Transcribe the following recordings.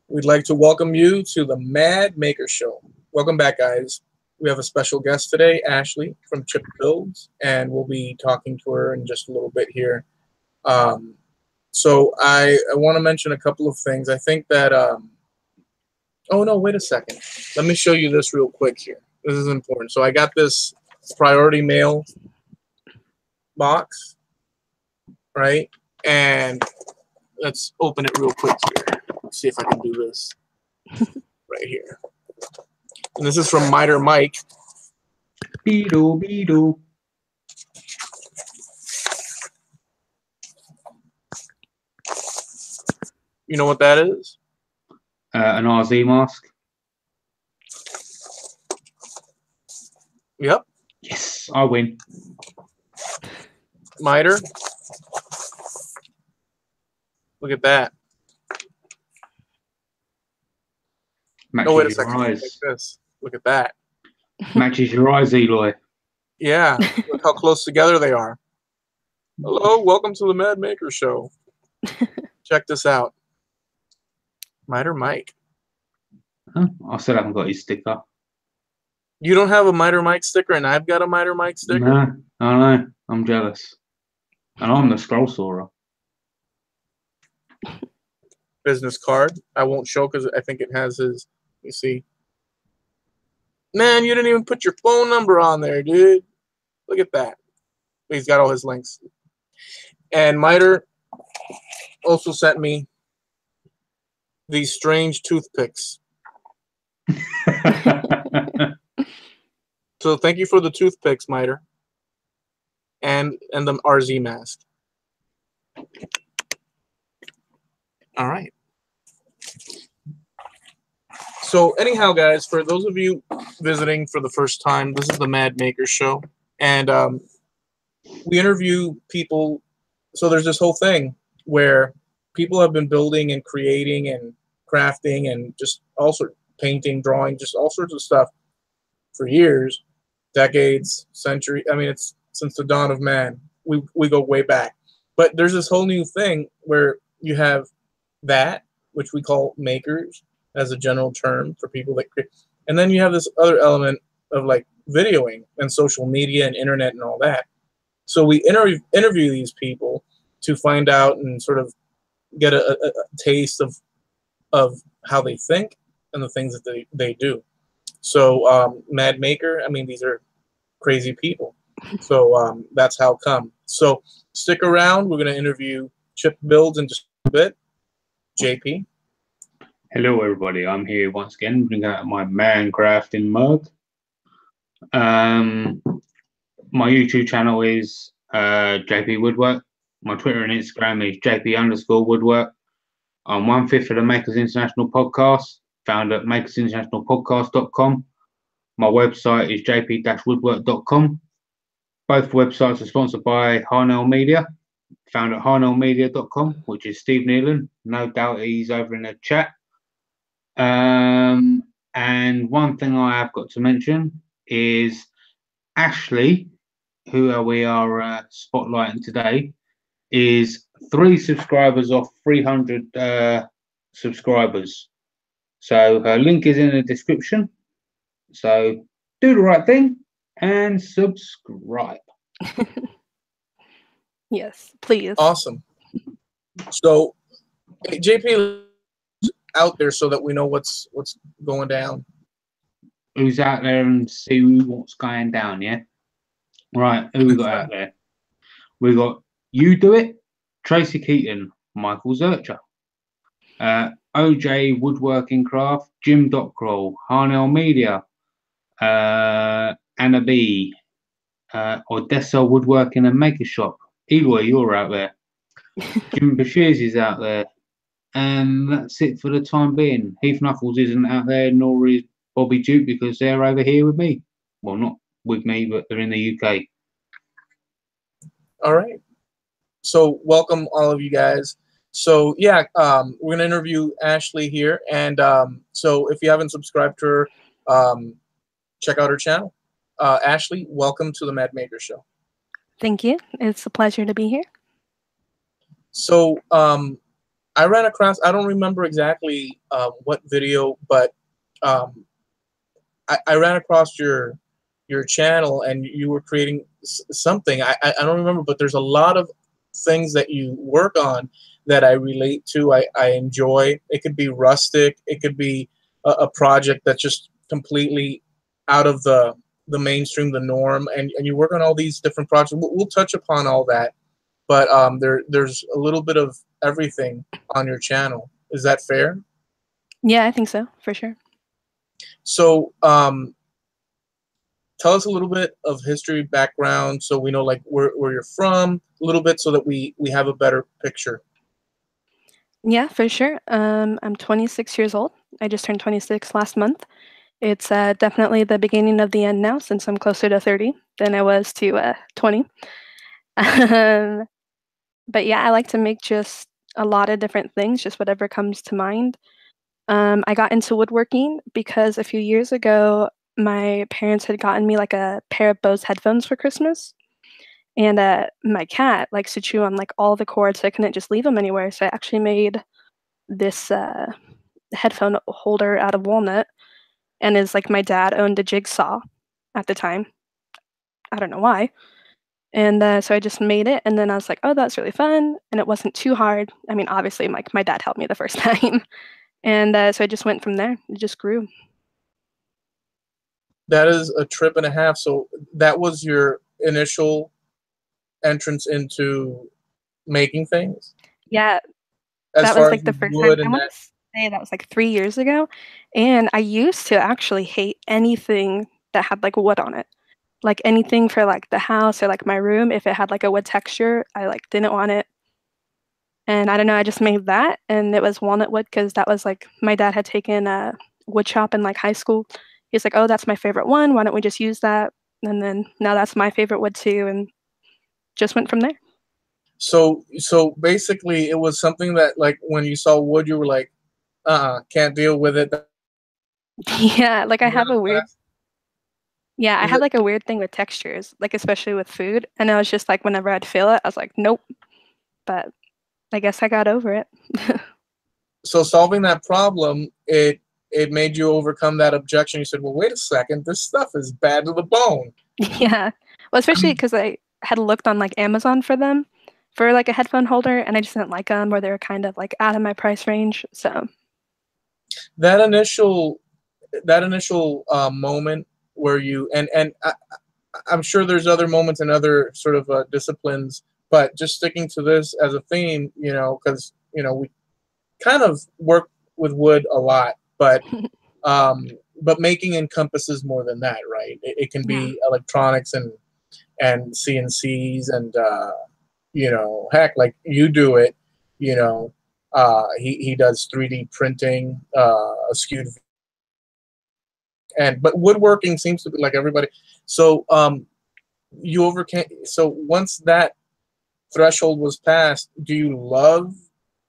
We'd like to welcome you to the Mad Maker Show. Welcome back, guys. We have a special guest today, Ashley from Chip Builds, and we'll be talking to her in just a little bit here. So I want to mention a couple of things. I think that, oh no, wait a second. Let me show you this real quick here. This is important. So I got this priority mail box, right? And let's open it real quick here. Let's see if I can do this right here. And this is from Miter Mike. Beedle, beedle. You know what that is? An RZ mask. Yep. Yes, I win. Miter. Look at that. Matches Oh, wait a your second. eyes. Like this. Look at that. Matches your eyes, Eloy. Yeah. Look how close together they are. Hello. Welcome to the Mad Maker Show. Check this out. Miter Mike. Huh? I still haven't got his sticker. You don't have a Miter Mike sticker, and I've got a Miter Mike sticker? No, I know. I'm jealous. And I'm the scroll sawer. Business card. I won't show because I think it has his. You see. Man, you didn't even put your phone number on there, dude. Look at that. He's got all his links. And Miter also sent me these strange toothpicks. So thank you for the toothpicks, Miter. And the RZ mask. All right. So anyhow, guys, for those of you visiting for the first time, this is the Mad Maker Show. And we interview people. So there's this whole thing where people have been building and creating and crafting and just all sorts of painting, drawing, just all sorts of stuff for years, decades, centuries. I mean, it's since the dawn of man. We go way back. But there's this whole new thing where you have that, which we call makers as a general term for people that create. And then you have this other element of like videoing and social media and internet and all that. So we interview these people to find out and sort of get a taste of how they think and the things that they do. So Mad Maker, I mean, these are crazy people. So that's how come. So stick around. We're going to interview Chip Builds in just a bit. JP. Hello, everybody. I'm here once again, bringing out my man crafting mug. My YouTube channel is JP Woodwork. My Twitter and Instagram is JP_Woodwork. I'm 1/5 of the Makers International podcast, found at makersinternationalpodcast.com. My website is jp-woodwork.com. Both websites are sponsored by Harnealmedia, found at harnealmedia.com, which is Steve Nealon. No doubt he's over in the chat. And one thing I have got to mention is Ashley, who we are spotlighting today, is 3 subscribers off 300 subscribers. So her link is in the description. So do the right thing and subscribe. Yes, please. Awesome. So JP out there so that we know what's going down. Who's out there and see what's going down, yeah? Right, who we got out there? We got You Do It, Tracy Keaton, Michael Zurcher, OJ Woodworking Craft, Jim Dockrell, Harnealmedia, Anna B, Odessa Woodworking and Maker Shop. Eloy, you're out there. Jim Bashir's is out there. And that's it for the time being. Heath Knuckles isn't out there, nor is Bobby Duke, because they're over here with me. Well, not with me, but they're in the UK. All right. So welcome all of you guys. So yeah, we're gonna interview Ashley here, and so if you haven't subscribed to her, check out her channel. Ashley, welcome to the Mad Maker Show. Thank you. It's a pleasure to be here. So I ran across, I don't remember exactly what video, but I ran across your channel and you were creating something. I don't remember, but there's a lot of things that you work on that I relate to. I enjoy. It could be rustic. It could be a project that's just completely out of the mainstream, the norm, and you work on all these different projects. We'll touch upon all that, but there's a little bit of everything on your channel. Is that fair? Yeah, I think so, for sure. So tell us a little bit of history background so we know like where you're from a little bit so that we have a better picture. Yeah, for sure. I'm 26 years old. I just turned 26 last month. It's definitely the beginning of the end now since I'm closer to 30 than I was to 20. But yeah, I like to make just a lot of different things, just whatever comes to mind. I got into woodworking because a few years ago, my parents had gotten me like a pair of Bose headphones for Christmas. And my cat likes to chew on like all the cords, so I couldn't just leave them anywhere. So I actually made this headphone holder out of walnut, and is like my dad owned a jigsaw at the time. I don't know why. And so I just made it, and then I was like, "Oh, that's really fun," and it wasn't too hard. I mean, obviously, like my dad helped me the first time, and so I just went from there. It just grew. That is a trip and a half. So that was your initial entrance into making things Yeah, as that was far as like the with first time. wood I and want that. to say that was like 3 years ago, and I used to actually hate anything that had like wood on it. Like anything for like the house or like my room, if it had like a wood texture, I like didn't want it. And I don't know, I just made that, and it was walnut wood because that was like my dad had taken a wood shop in like high school. He's like, "Oh, that's my favorite one. Why don't we just use that?" And then now that's my favorite wood too, and just went from there. So basically it was something that like when you saw wood you were like, can't deal with it. Yeah, like I have Real a weird fast. yeah, I Is have it like a weird thing with textures, like especially with food. And I was just like, whenever I'd feel it, I was like, nope. But I guess I got over it. so solving that problem, it made you overcome that objection. You said, well, wait a second, this stuff is bad to the bone. Yeah. Well, I especially mean, because I had looked on like Amazon for them for like a headphone holder, and I just didn't like them, or they were kind of like out of my price range. So that initial moment where you and I'm sure there's other moments in other sort of disciplines, but just sticking to this as a theme, because we kind of work with wood a lot, but making encompasses more than that, right? It can yeah. be electronics and CNCs and heck, like you do it, you know. He does 3D printing, skewed, and but woodworking seems to be like everybody. So you overcame. So once that threshold was passed, do you love?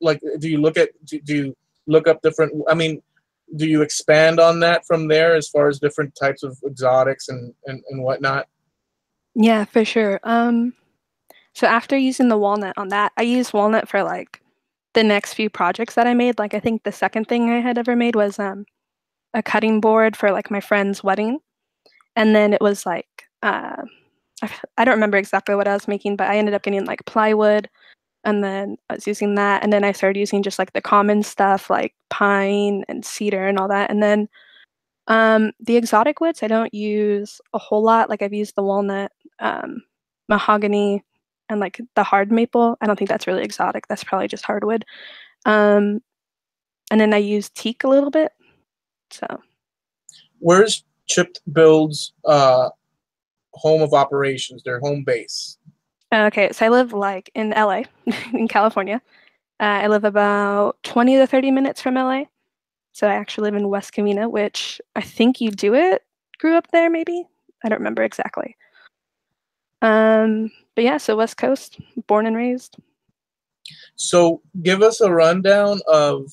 Like, do you look at? Do you look up different? I mean, do you expand on that from there as far as different types of exotics and whatnot? Yeah, for sure. So after using the walnut on that, I used walnut for like the next few projects that I made. Like I think the second thing I had ever made was a cutting board for like my friend's wedding. And then it was like I don't remember exactly what I was making, but I ended up getting like plywood, and then I was using that, and then I started using just like the common stuff like pine and cedar and all that. And then the exotic woods I don't use a whole lot. Like I've used the walnut, mahogany, and like the hard maple. I don't think that's really exotic. That's probably just hardwood. Um, and then I use teak a little bit. So Where's Chipped Build's home of operations, their home base? okay, so I live like in LA, in California. I live about 20 to 30 minutes from LA. So I actually live in West Covina, which I think you do it. Grew up there, maybe. I don't remember exactly. But yeah, so West Coast, born and raised. So give us a rundown of,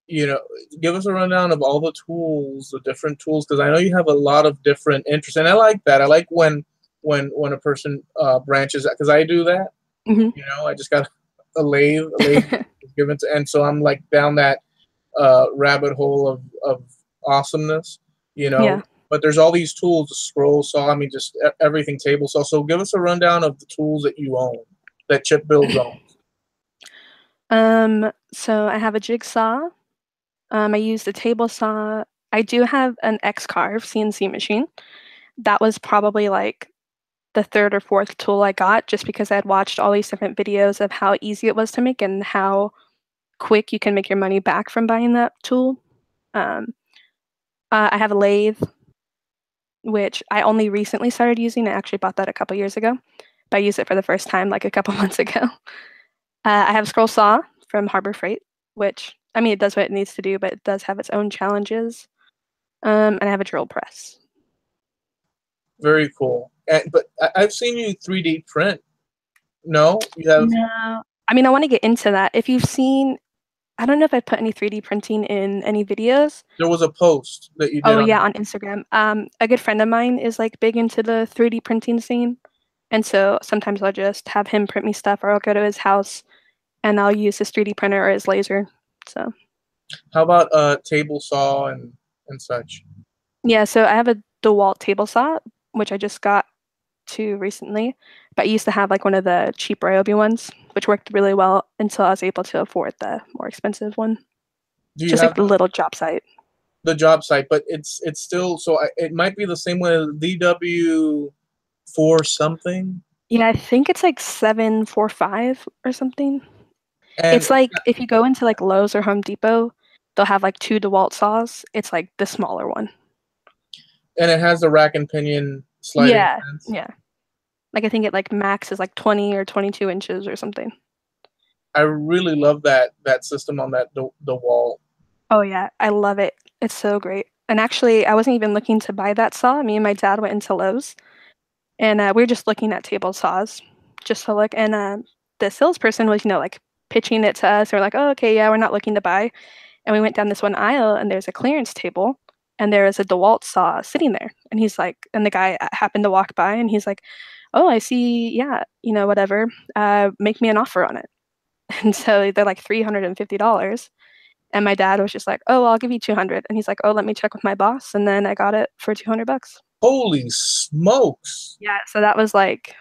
give us a rundown of all the tools, the different tools, because I know you have a lot of different interests, and I like that. I like when a person branches, because I do that. Hmm I just got a lathe. A lathe is give it to, and so I'm like down that rabbit hole of awesomeness, you know. Yeah. But there's all these tools, the scroll saw, I mean, just everything table saw. So give us a rundown of the tools that you own, that Chip Builds owns. So I have a jigsaw. I use the table saw. I do have an X-Carve CNC machine. That was probably like the third or fourth tool I got, just because I had watched all these different videos of how easy it was to make and how quick you can make your money back from buying that tool. I have a lathe, which I only recently started using. I actually bought that a couple years ago, but I used it for the first time like a couple months ago. I have a scroll saw from Harbor Freight, which, I mean, it does what it needs to do, but it does have its own challenges. And I have a drill press. Very cool. But I've seen you 3D print. No, you have. No, I mean, I want to get into that. If you've seen, I don't know if I put any 3D printing in any videos. There was a post that you did. Oh yeah, on Instagram. A good friend of mine is like big into the 3D printing scene, and so sometimes I'll just have him print me stuff, or I'll go to his house and I'll use his 3D printer or his laser. So. How about table saw and such? Yeah, so I have a DeWalt table saw, which I just got to recently, but I used to have like one of the cheap Ryobi ones, which worked really well until I was able to afford the more expensive one. Do you Just have like the little job site. the job site? But it's still, so it might be the same way as DW4 something. Yeah, I think it's like 745 or something. And It's like if you go into like Lowe's or Home Depot, they'll have like 2 DeWalt saws. It's like the smaller one. and it has the rack and pinion sliding Yeah, fence. yeah. Like I think it like max is like 20 or 22 inches or something. I really love that system on that the wall. Oh yeah, I love it. It's so great. And actually, I wasn't even looking to buy that saw. Me and my dad went into Lowe's, and we were just looking at table saws, just to look. And the salesperson was, like pitching it to us. We're like, oh, okay, yeah, we're not looking to buy. And we went down this one aisle, and there's a clearance table, and there is a DeWalt saw sitting there. And he's like, and the guy happened to walk by, and he's like, oh, I see, yeah, whatever. Make me an offer on it. And so they're like $350. And my dad was just like, oh, I'll give you 200. And he's like, oh, let me check with my boss. And then I got it for $200. Holy smokes. Yeah. So that was like,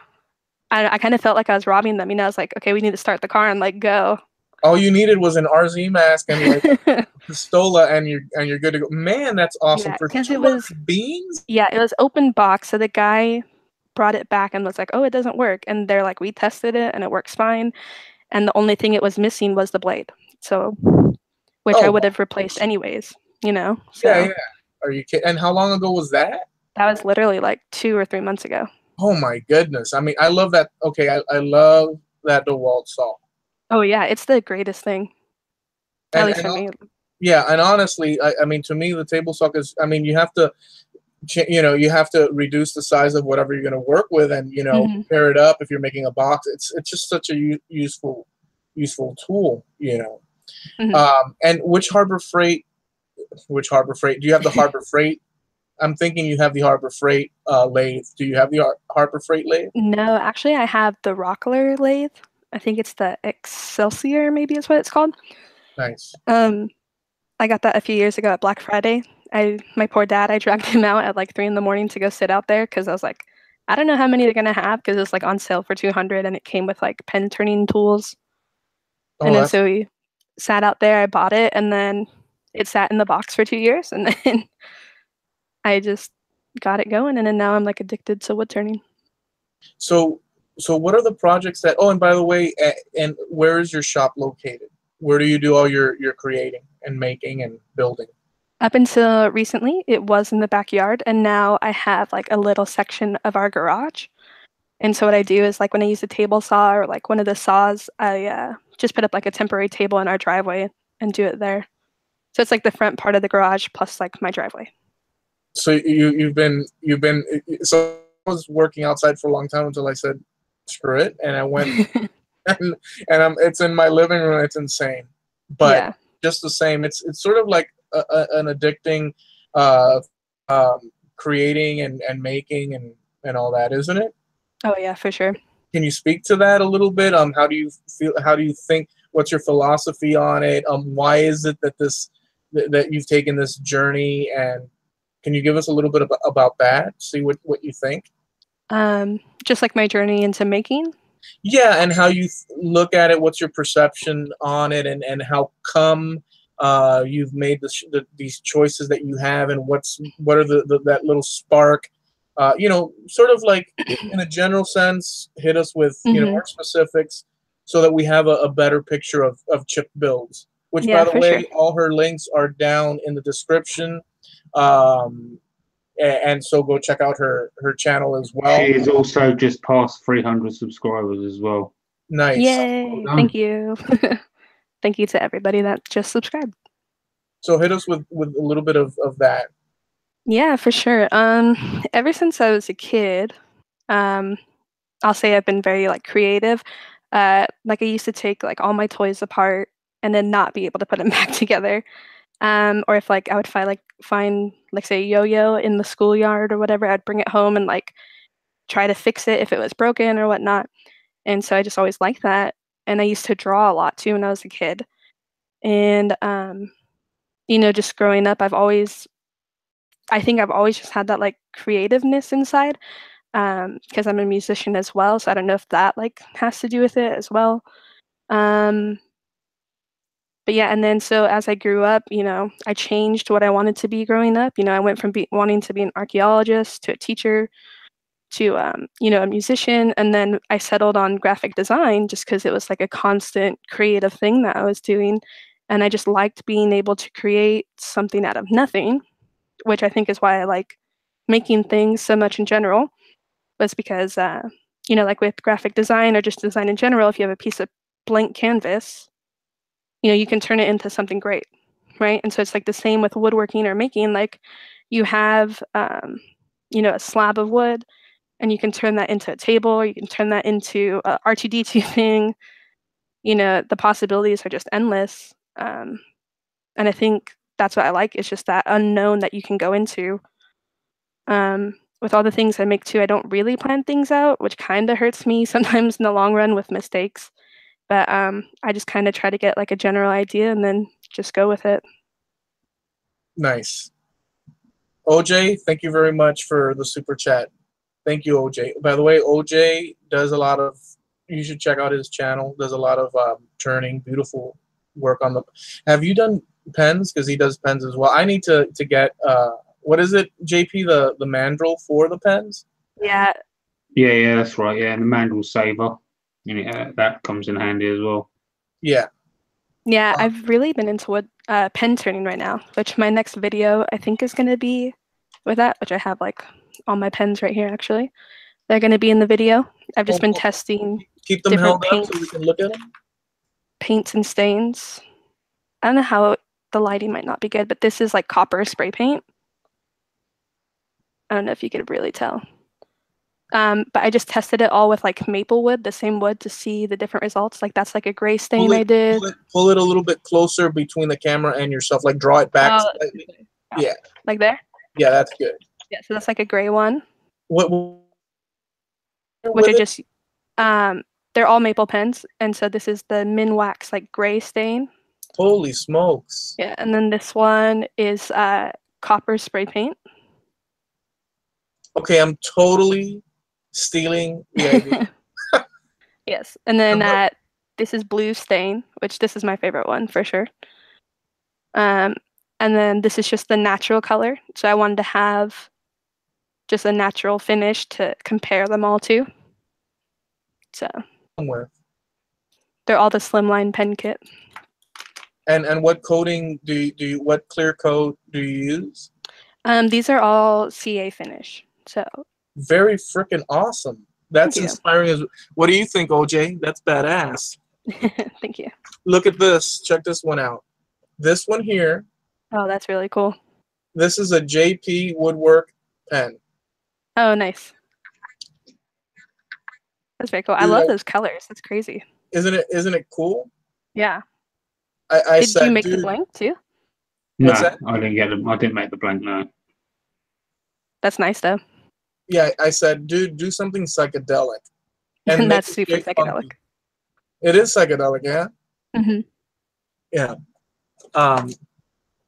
I kind of felt like I was robbing them. I was like, okay, we need to start the car and like go. All you needed was an RZ mask and like pistola, and you're good to go. Man, that's awesome. Yeah, For 'cause it 200 was- beans? Yeah, it was open box. So the guy brought it back and was like, oh, it doesn't work. And they're like, we tested it and it works fine. And the only thing it was missing was the blade. So, which I would have replaced anyways, So Yeah. Are you kidding? And how long ago was that? that was literally like 2 or 3 months ago. Oh my goodness. I mean, I love that. Okay, I love that DeWalt saw. Oh yeah, it's the greatest thing. At least for me. Yeah, and honestly, I mean, to me, the table saw is, I mean, you have to, you have to reduce the size of whatever you're going to work with, and pair it up if you're making a box. It's just such a useful tool, And which Harbor Freight? Do you have the Harbor Freight? I'm thinking you have the Harbor Freight lathe. Do you have the Harbor Freight lathe? No, actually, I have the Rockler lathe. I think it's the Excelsior, maybe is what it's called. Nice. I got that a few years ago at Black Friday. My poor dad, I dragged him out at like 3 a.m. to go sit out there because I was like, I don't know how many they're gonna have because it's like on sale for $200 and it came with like pen turning tools. And then so we sat out there. I bought it and then it sat in the box for 2 years and then I just got it going and then now I'm like addicted to wood turning. So what are the projects that? Oh, and by the way, and where is your shop located? Where do you do all your creating and making and building? Up until recently, it was in the backyard, and now I have like a little section of our garage. And so what I do is like when I use a table saw or like one of the saws, I just put up like a temporary table in our driveway and do it there. So it's like the front part of the garage plus like my driveway. So you've been so I was working outside for a long time until I said screw it, and I went and it's in my living room. It's insane, but just the same, it's sort of like an addicting creating and making and all that, isn't it? Oh yeah, for sure. Can you speak to that a little bit? How do you feel? How do you think? What's your philosophy on it? Why is it that that you've taken this journey? And can you give us a little bit about that? See what you think. Just like my journey into making. Yeah, and how you look at it. What's your perception on it, and how come you've made these choices that you have, and what are that little spark? Sort of like in a general sense, hit us with our specifics, so that we have a better picture of Chip builds. Which, Yeah, by the for way, sure. all her links are down in the description. And so go check out her channel as well. She is also just past 300 subscribers as well. Nice. Yay! Well Thank you. Thank you to everybody that just subscribed. So hit us with a little bit of that. Yeah, for sure. Ever since I was a kid, I'll say I've been very like creative. Like I used to take like all my toys apart and then not be able to put them back together. Or if like I would find like say a yo-yo in the schoolyard or whatever, I'd bring it home and like try to fix it if it was broken or whatnot. And so I just always liked that. And I used to draw a lot too when I was a kid. And just growing up, I think I've always just had that like creativeness inside. Because I'm a musician as well, so I don't know if that like has to do with it as well. But yeah, and then so as I grew up, I changed what I wanted to be growing up. I went from wanting to be an archaeologist to a teacher to a musician, and then I settled on graphic design just because it was like a constant creative thing that I was doing, and I just liked being able to create something out of nothing, which I think is why I like making things so much in general. Was because like with graphic design or just design in general, if you have a piece of blank canvas, you can turn it into something great, right? And so it's like the same with woodworking or making. Like you have a slab of wood, and you can turn that into a table, or you can turn that into a R2D2 thing. The possibilities are just endless. And I think that's what I like. It's just that unknown that you can go into. With all the things I make too, I don't really plan things out, which kind of hurts me sometimes in the long run with mistakes. But I just kind of try to get like a general idea and then just go with it. Nice. OJ, thank you very much for the super chat. Thank you, OJ. By the way, OJ does a lot of, you should check out his channel. Does a lot of turning, beautiful work on the. Have you done pens? Because he does pens as well. I need to get, what is it, JP, the mandrel for the pens? Yeah. Yeah, that's right. Yeah, and the mandrel saver. That comes in handy as well. Yeah. Yeah, I've really been into wood pen turning right now, which my next video I think is going to be with that, which I have like all my pens right here actually. They're going to be in the video. I've just been testing Keep them different held up so we can look at them. Paints and stains. I don't know how the lighting might not be good, but this is like copper spray paint. I don't know if you could really tell. But I just tested it all with like maple wood, the same wood, to see the different results. Like that's like a gray stain I did. Pull it a little bit closer between the camera and yourself. Like draw it back slightly. Yeah. Like there? Yeah, that's good. Yeah, so that's like a gray one. Which are just, they're all maple pens. And so this is the Minwax like gray stain. Holy smokes. Yeah, and then this one is copper spray paint. Okay, I'm totally stealing the idea. Yes, and then this is blue stain, which this is my favorite one for sure. And then this is just the natural color. So I wanted to have just a natural finish to compare them all to. So they're all the slimline pen kit. And what coating do you what clear coat do you use? These are all CA finish. So very freaking awesome. That's inspiring. What do you think, OJ? That's badass. Thank you. Look at this. Check this one out. This one here. Oh, that's really cool. This is a JP Woodwork pen. Oh, nice. That's very cool. I love those colors. That's crazy. Isn't it cool? Yeah. I Did you make the blank too? No, I didn't get them. I didn't make the blank, no. That's nice though. Yeah, I said, dude, do something psychedelic. And that's super psychedelic. It is psychedelic, yeah? Hmm. Yeah.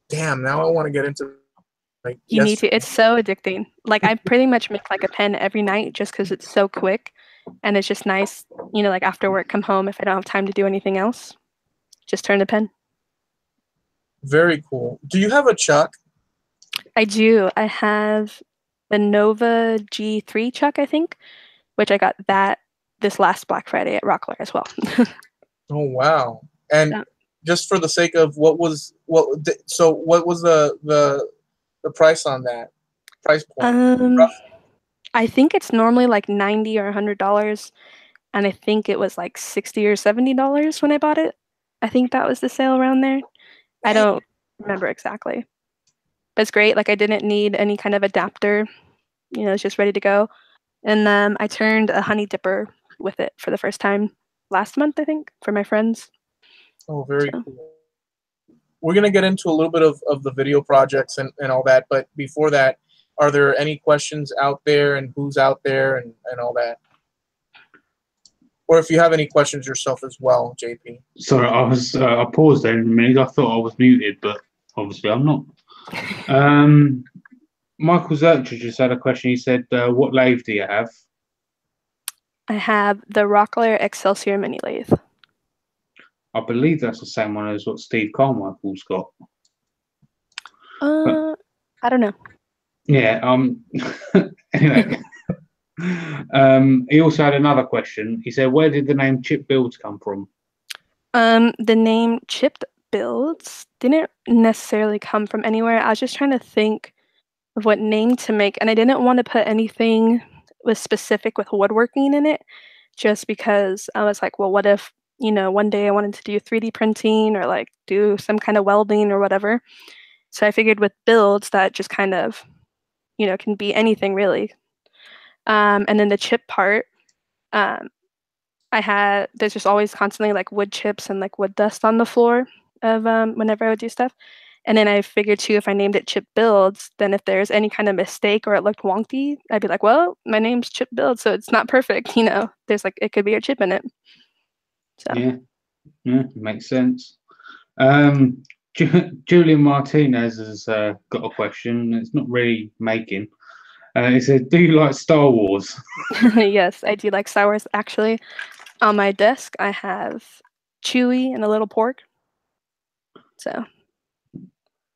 Damn. Now I want to get into like You need yes. to. It's so addicting. Like I pretty much make like a pen every night just because it's so quick, and it's just nice. You know, like after work, come home if I don't have time to do anything else, just turn the pen. Very cool. Do you have a chuck? I do. I have the Nova G3 chuck, I think, which I got that this last Black Friday at Rockler as well. Oh wow. And So, just for the sake of what was the price on that? Price point. um, Rough. I think it's normally like $90 or $100, and I think it was like $60 or $70 when I bought it. I think that was the sale around there. I Dang. don't remember exactly. But it's great. Like I didn't need any kind of adapter. You know, it's just ready to go. And I turned a honey dipper with it for the first time last month, I think, for my friends. Oh, very So, cool. We're gonna get into a little bit of the video projects and all that, but before that, are there any questions out there and who's out there and all that? Or if you have any questions yourself as well, JP. Sorry, I paused there a minute. I thought I was muted, but obviously I'm not. Michael Zurcher just had a question. He said, "What lathe do you have?" I have the Rockler Excelsior mini lathe. I believe that's the same one as what Steve Carmichael's got. But I don't know. yeah. Anyway, he also had another question. He said, "Where did the name Chip Builds come from?" The name Chipped Builds didn't necessarily come from anywhere. I was just trying to think of what name to make, and I didn't want to put anything with specific with woodworking in it, just because I was like, well, what if, you know, one day I wanted to do 3D printing or like do some kind of welding or whatever. So I figured with builds that just kind of, you know, can be anything really. And then the chip part, um, there's just always constantly like wood chips and like wood dust on the floor of whenever I would do stuff. And then I figured too, if I named it Chip Builds, then if there's any kind of mistake or it looked wonky, I'd be like, well, my name's Chip Builds, so it's not perfect. You know, there's like, it could be a chip in it. So, Yeah, makes sense. Julian Martinez has got a question. It's not really making. He said, "Do you like Star Wars?" yes, I do like Star Wars. Actually, on my desk, I have Chewie and a little pork. So,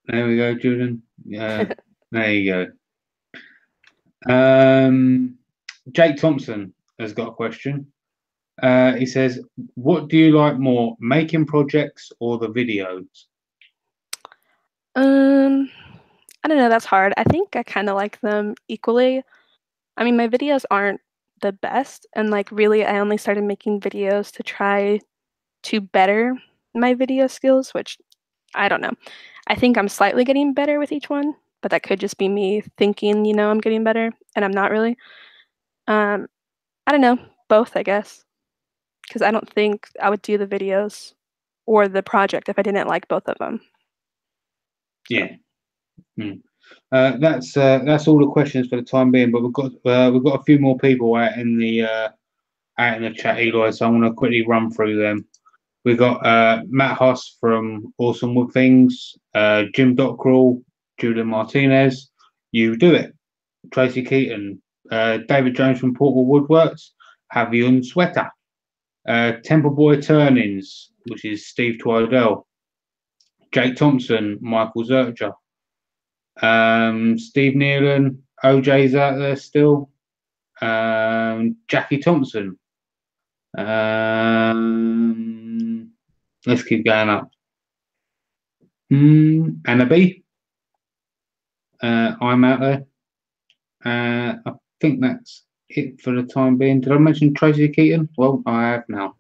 There we go, Julian. Yeah, there you go. Jake Thompson has got a question. He says, "What do you like more, making projects or the videos?" I don't know, that's hard. I think I kind of like them equally. I mean, my videos aren't the best, and like really, I only started making videos to try to better my video skills, which I don't know. I think I'm slightly getting better with each one, but that could just be me thinking, you know, I'm getting better, and I'm not really. Um, I don't know, both, I guess, because I don't think I would do the videos or the project if I didn't like both of them. So. Yeah. That's all the questions for the time being. But we've got a few more people out in the chat, Eloy. So I'm going to quickly run through them. We got Matt Huss from Awesome Wood Things, Jim Dockrell, Julian Martinez, You Do It, Tracy Keaton, David Jones from Portal Woodworks, Javion Sweater, Temple Boy Turnings, which is Steve Twidell, Jake Thompson, Michael Zurcher, Steve Nealon, OJ's out there still, Jackie Thompson. Let's keep going up. Anna B. I'm out there. I think that's it for the time being. Did I mention Tracy Keaton? Well, I have now.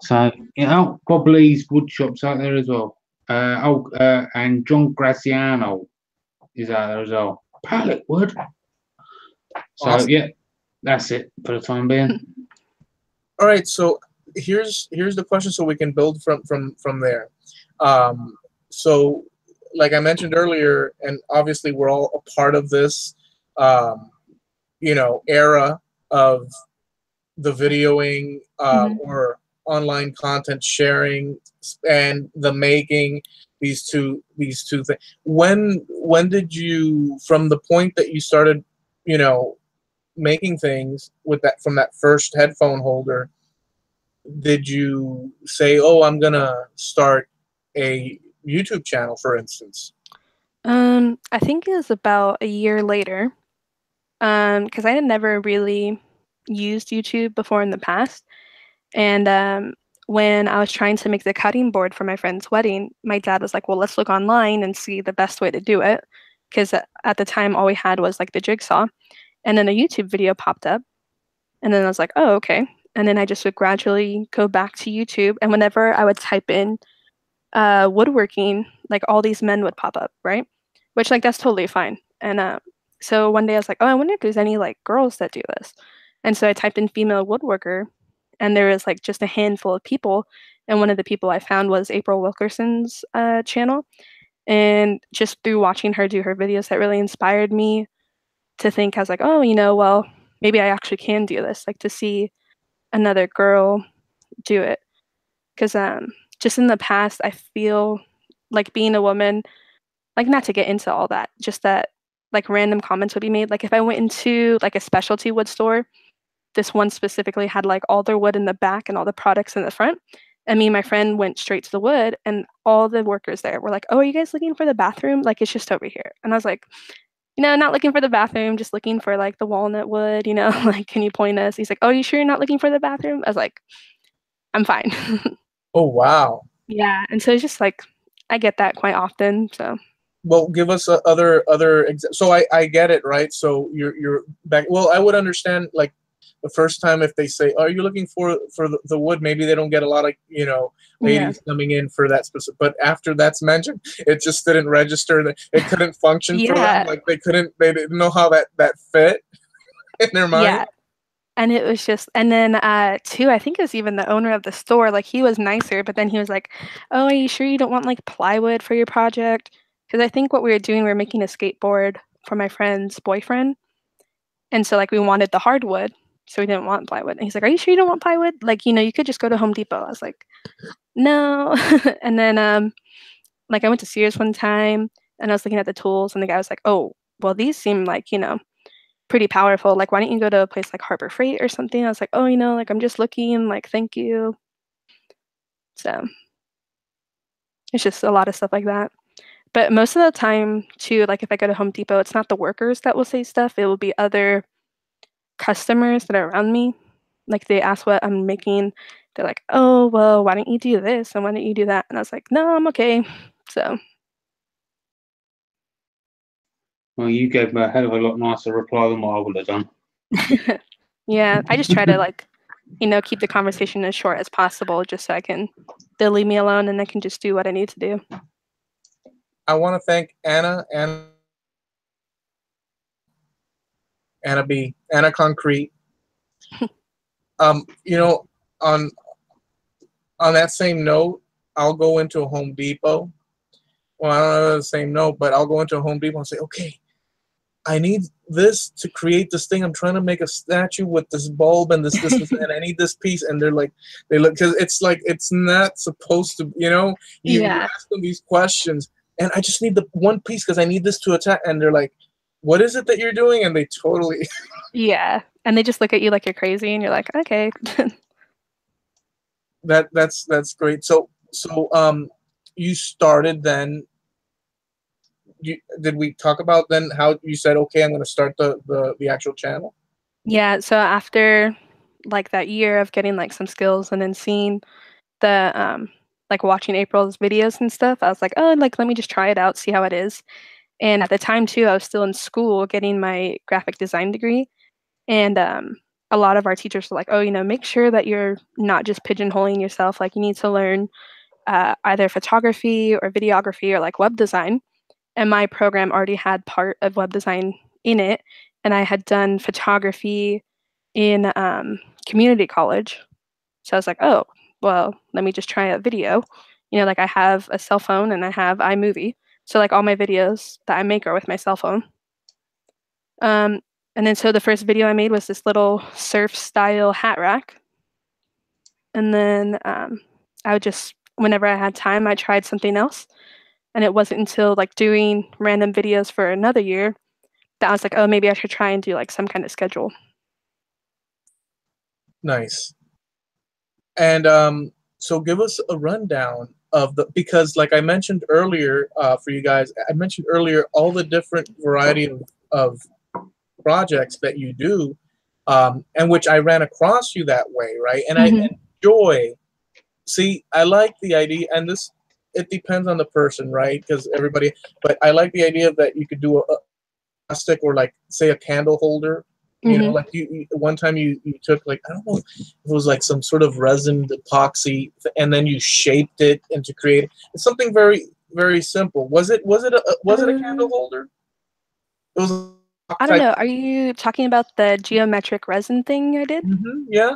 So, you know, Bob Lee's wood shops out there as well. And John Graziano is out there as well. Pallet wood. So, Awesome. yeah, that's it for the time being. All right, so here's the question, so we can build from there. So, like I mentioned earlier, and obviously we're all a part of this, you know, era of the videoing or online content sharing and the making, these two things. When did you, from the point that you started, you know, making things with that, from that first headphone holder, did you say, "Oh, I'm gonna start a YouTube channel," for instance? I think it was about a year later. Because I had never really used YouTube before in the past. And when I was trying to make the cutting board for my friend's wedding, my dad was like, well, let's look online and see the best way to do it. Because at the time, all we had was like the jigsaw. And then a YouTube video popped up. And then I was like, oh, okay. And then I just would gradually go back to YouTube. And whenever I would type in woodworking, like all these men would pop up, right? Which, like, that's totally fine. And so one day I was like, oh, I wonder if there's any like girls that do this. And so I typed in female woodworker, and there was like just a handful of people. And one of the people I found was April Wilkerson's channel. And just through watching her do her videos, that really inspired me to think. I was like, oh, well, maybe I actually can do this, like to see another girl do it. Because just in the past, I feel like being a woman, like not to get into all that, just that like random comments would be made. Like if I went into like a specialty wood store, this one specifically had like all their wood in the back and all the products in the front. And me and my friend went straight to the wood, and all the workers there were like, oh, are you guys looking for the bathroom? Like it's just over here. And I was like, not looking for the bathroom, just looking for like the walnut wood, like, can you point us? He's like, oh, you sure you're not looking for the bathroom? I was like, I'm fine. Oh, wow. Yeah, and so it's just like I get that quite often. So Well, give us other so I get it, right? So you're back. Well, I would understand like the first time if they say, "Are you looking for the wood?" Maybe they don't get a lot of yeah, ladies coming in for that specific. But after that's mentioned, it just didn't register. That it couldn't function for them. yeah, Like they didn't know how that fit in their mind. yeah. And it was just, and then too, I think it was even the owner of the store. Like he was nicer, but then he was like, "Oh, are you sure you don't want like plywood for your project?" Because I think what we were doing, we were making a skateboard for my friend's boyfriend, and so like we wanted the hardwood, so we didn't want plywood. And he's like, "Are you sure you don't want plywood? Like, you could just go to Home Depot." I was like, "No." And then like I went to Sears one time, and I was looking at the tools, and the guy was like, "Oh, well, these seem like pretty powerful. Like, why don't you go to a place like Harbor Freight or something?" I was like, "Oh, like I'm just looking. Like, thank you." So it's just a lot of stuff like that. But most of the time, too, like if I go to Home Depot, it's not the workers that will say stuff. It will be other customers that are around me. Like they ask what I'm making. They're like, "Oh, well, why don't you do this and why don't you do that?" And I was like, "No, I'm okay." So Well, you gave me a hell of a lot nicer reply than what I would have done. yeah, I just try to like, keep the conversation as short as possible, just so they'll leave me alone and I can just do what I need to do. I want to thank Anna B, Anna Concrete. You know, on that same note, I'll go into a Home Depot. Well, I don't know the same note, but I'll go into a Home Depot and say, okay, I need this to create this thing. I'm trying to make a statue with this bulb and this, and I need this piece. And they're like, they look, because it's like, it's not supposed to, you Yeah. ask them these questions, and I just need the one piece because I need this to attack. And they're like, what is it that you're doing? And they totally. Yeah. And they just look at you like you're crazy and you're like, okay. That's great. So you started then. Did we talk about then how you said, okay, I'm going to start the actual channel? Yeah. So after like that year of getting like some skills and then seeing the like watching April's videos and stuff, I was like, oh, like let me just try it out, see how it is. And at the time too, I was still in school getting my graphic design degree. And a lot of our teachers were like, oh, make sure that you're not just pigeonholing yourself. Like you need to learn either photography or videography or like web design. And my program already had part of web design in it. And I had done photography in community college. So I was like, oh, well, let me just try a video. Like I have a cell phone and I have iMovie. So like all my videos that I make are with my cell phone. And then so the first video I made was this little surf style hat rack. And then I would just, whenever I had time, I tried something else. And it wasn't until like doing random videos for another year that I was like, oh, maybe I should try and do like some kind of schedule. Nice. And so give us a rundown of because like I mentioned earlier, for you guys, I mentioned earlier all the different variety of projects that you do, and which I ran across you that way, right? And I enjoy. See, I like the idea, and this it depends on the person, right? Because everybody, but I like the idea that you could do a plastic or like say a candle holder. You know, like you one time you took like I don't know if it was like some sort of resin epoxy, and then you shaped it into create it's something very simple. Was it a candle holder? It was. I don't know. Are you talking about the geometric resin thing I did? Yeah.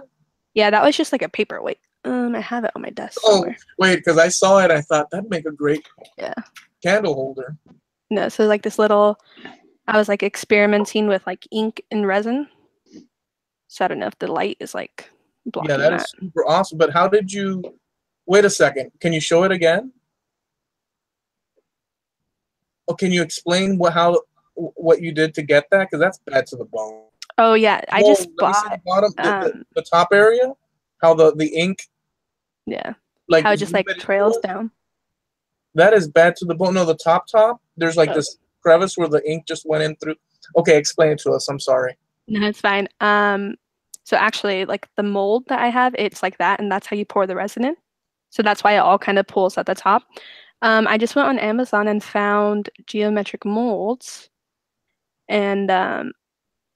Yeah, that was just like a paperweight. I have it on my desk Oh, somewhere. wait, because I saw it. I thought that'd make a great candle holder. No, so like this little, I was like experimenting with like ink and resin. So I don't know if the light is like blocking Yeah, that is super awesome. But how did you? Wait a second. Can you show it again? Oh, can you explain what you did to get that? Because that's bad to the bone. Oh yeah, I just bought the bottom, the top area. How the ink. Yeah. Like how it just like trails down. That is bad to the bone. No, the top. There's like this crevice where the ink just went in through. Okay, explain it to us. I'm sorry. No, it's fine. So actually, like the mold that I have, it's like that, and that's how you pour the resin in. So that's why it all kind of pulls at the top. I just went on Amazon and found geometric molds, and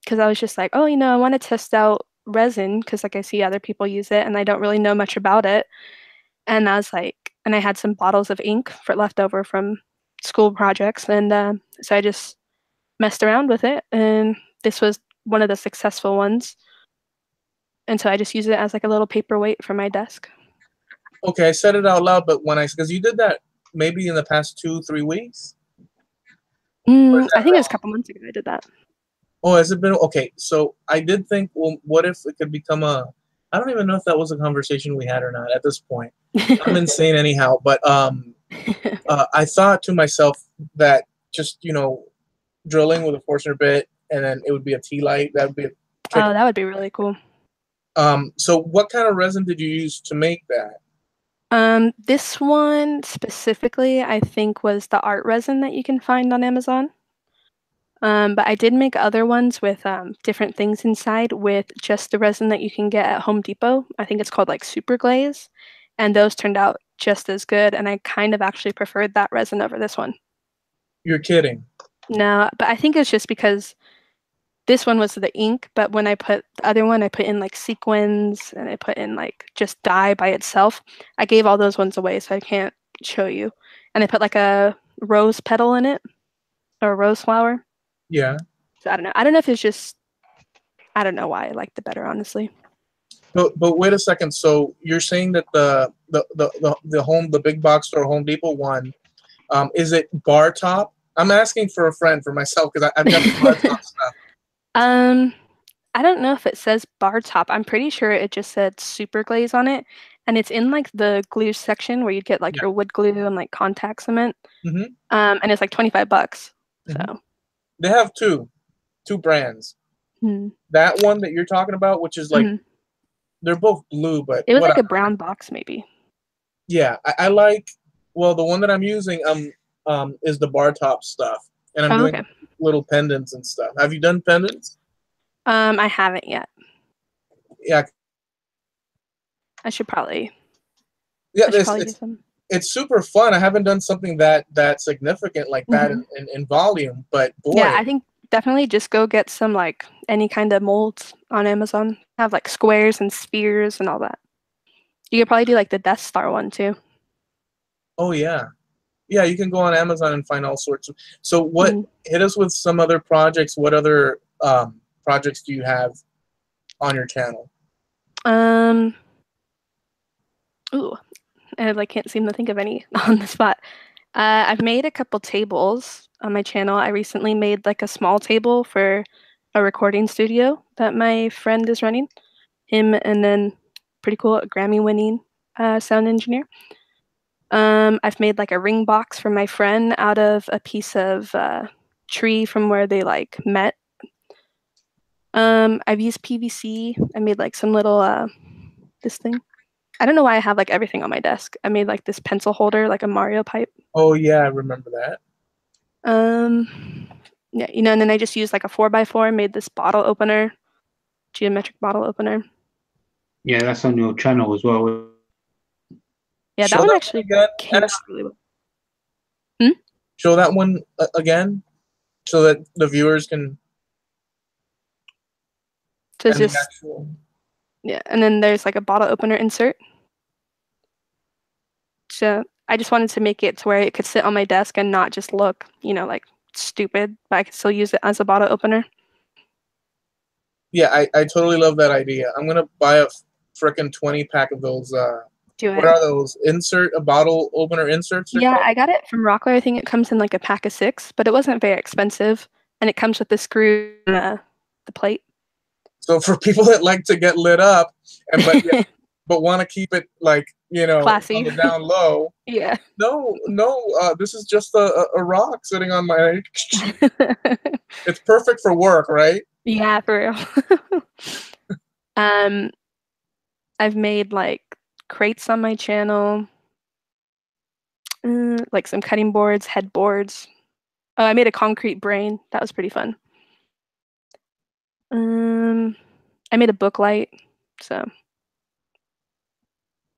because I was just like, oh, I want to test out resin because like I see other people use it, and I don't really know much about it. And I was like, and I had some bottles of ink for leftover from school projects, and so I just messed around with it, and this was one of the successful ones. And so I just use it as like a little paperweight for my desk. Okay, I said it out loud, but because you did that maybe in the past 2-3 weeks. I think it was a couple months ago I did that. Oh, has it been? Okay, so I did think, well, what if it could become I don't even know if that was a conversation we had or not at this point. I'm insane anyhow, but I thought to myself that just, drilling with a Forstner bit and then it would be a tea light. That would be oh, that would be really cool. So what kind of resin did you use to make that? This one specifically, I think, was the art resin that you can find on Amazon. But I did make other ones with different things inside with just the resin that you can get at Home Depot. I think it's called like Super Glaze. And those turned out just as good. And I kind of actually preferred that resin over this one. You're kidding. No, but I think it's just because this one was the ink, but when I put the other one, I put in like sequins and I put in like just dye by itself. I gave all those ones away, so I can't show you. And I put like a rose petal in it, or a rose flower. Yeah. So I don't know. I don't know if it's just, I don't know why I liked it better, honestly. But wait a second. So you're saying that the big box store Home Depot one, is it bar top? I'm asking for a friend for myself because I've got the bar top stuff. I don't know if it says bar top. I'm pretty sure it just said Super Glaze on it, and it's in like the glue section where you'd get like your wood glue and like contact cement. And it's like $25. So they have two brands. That one that you're talking about, which is like they're both blue, but it was like a brown box maybe. Yeah, I like. Well, the one that I'm using is the bar top stuff, and I'm doing little pendants and stuff. Have you done pendants? I haven't yet. Yeah. I should probably. Yeah, it's super fun. I haven't done something that significant like that in volume, but boy. Yeah, I think definitely just go get some like any kind of molds on Amazon. Have like squares and spheres and all that. You could probably do like the Death Star one too. Oh yeah. Yeah, you can go on Amazon and find all sorts of. So hit us with some other projects. What other projects do you have on your channel? Ooh, I like can't seem to think of any on the spot. I've made a couple tables on my channel. I recently made like a small table for a recording studio that my friend is running. Him and then pretty cool, a Grammy-winning sound engineer. I've made like a ring box for my friend out of a piece of tree from where they like met. I've used PVC. I made like some little this thing. I don't know why I have like everything on my desk. I made like this pencil holder, like a Mario pipe. Oh yeah, I remember that. Yeah, you know, and then I just used like a 4x4, made this bottle opener, geometric bottle opener. Yeah, that's on your channel as well. Yeah, Show that one that actually again. came out really well. Show that one again, so that the viewers can. So it's And the just actual. yeah, and then there's like a bottle opener insert. So I just wanted to make it to where it could sit on my desk and not just look, you know, like stupid, but I could still use it as a bottle opener. Yeah, I totally love that idea. I'm gonna buy a frickin' 20-pack of those. Do What it. are those? A bottle opener inserts? They're Yeah, called? I got it from Rockler. I think it comes in like a pack of 6, but it wasn't very expensive, and it comes with the screw and the plate. So for people that like to get lit up, and but want to keep it like Classy. on the down low. Yeah. No, this is just a rock sitting on my. It's perfect for work, right? Yeah, for real. I've made like crates on my channel, like some cutting boards, headboards. Oh, I made a concrete brain. That was pretty fun. I made a book light, so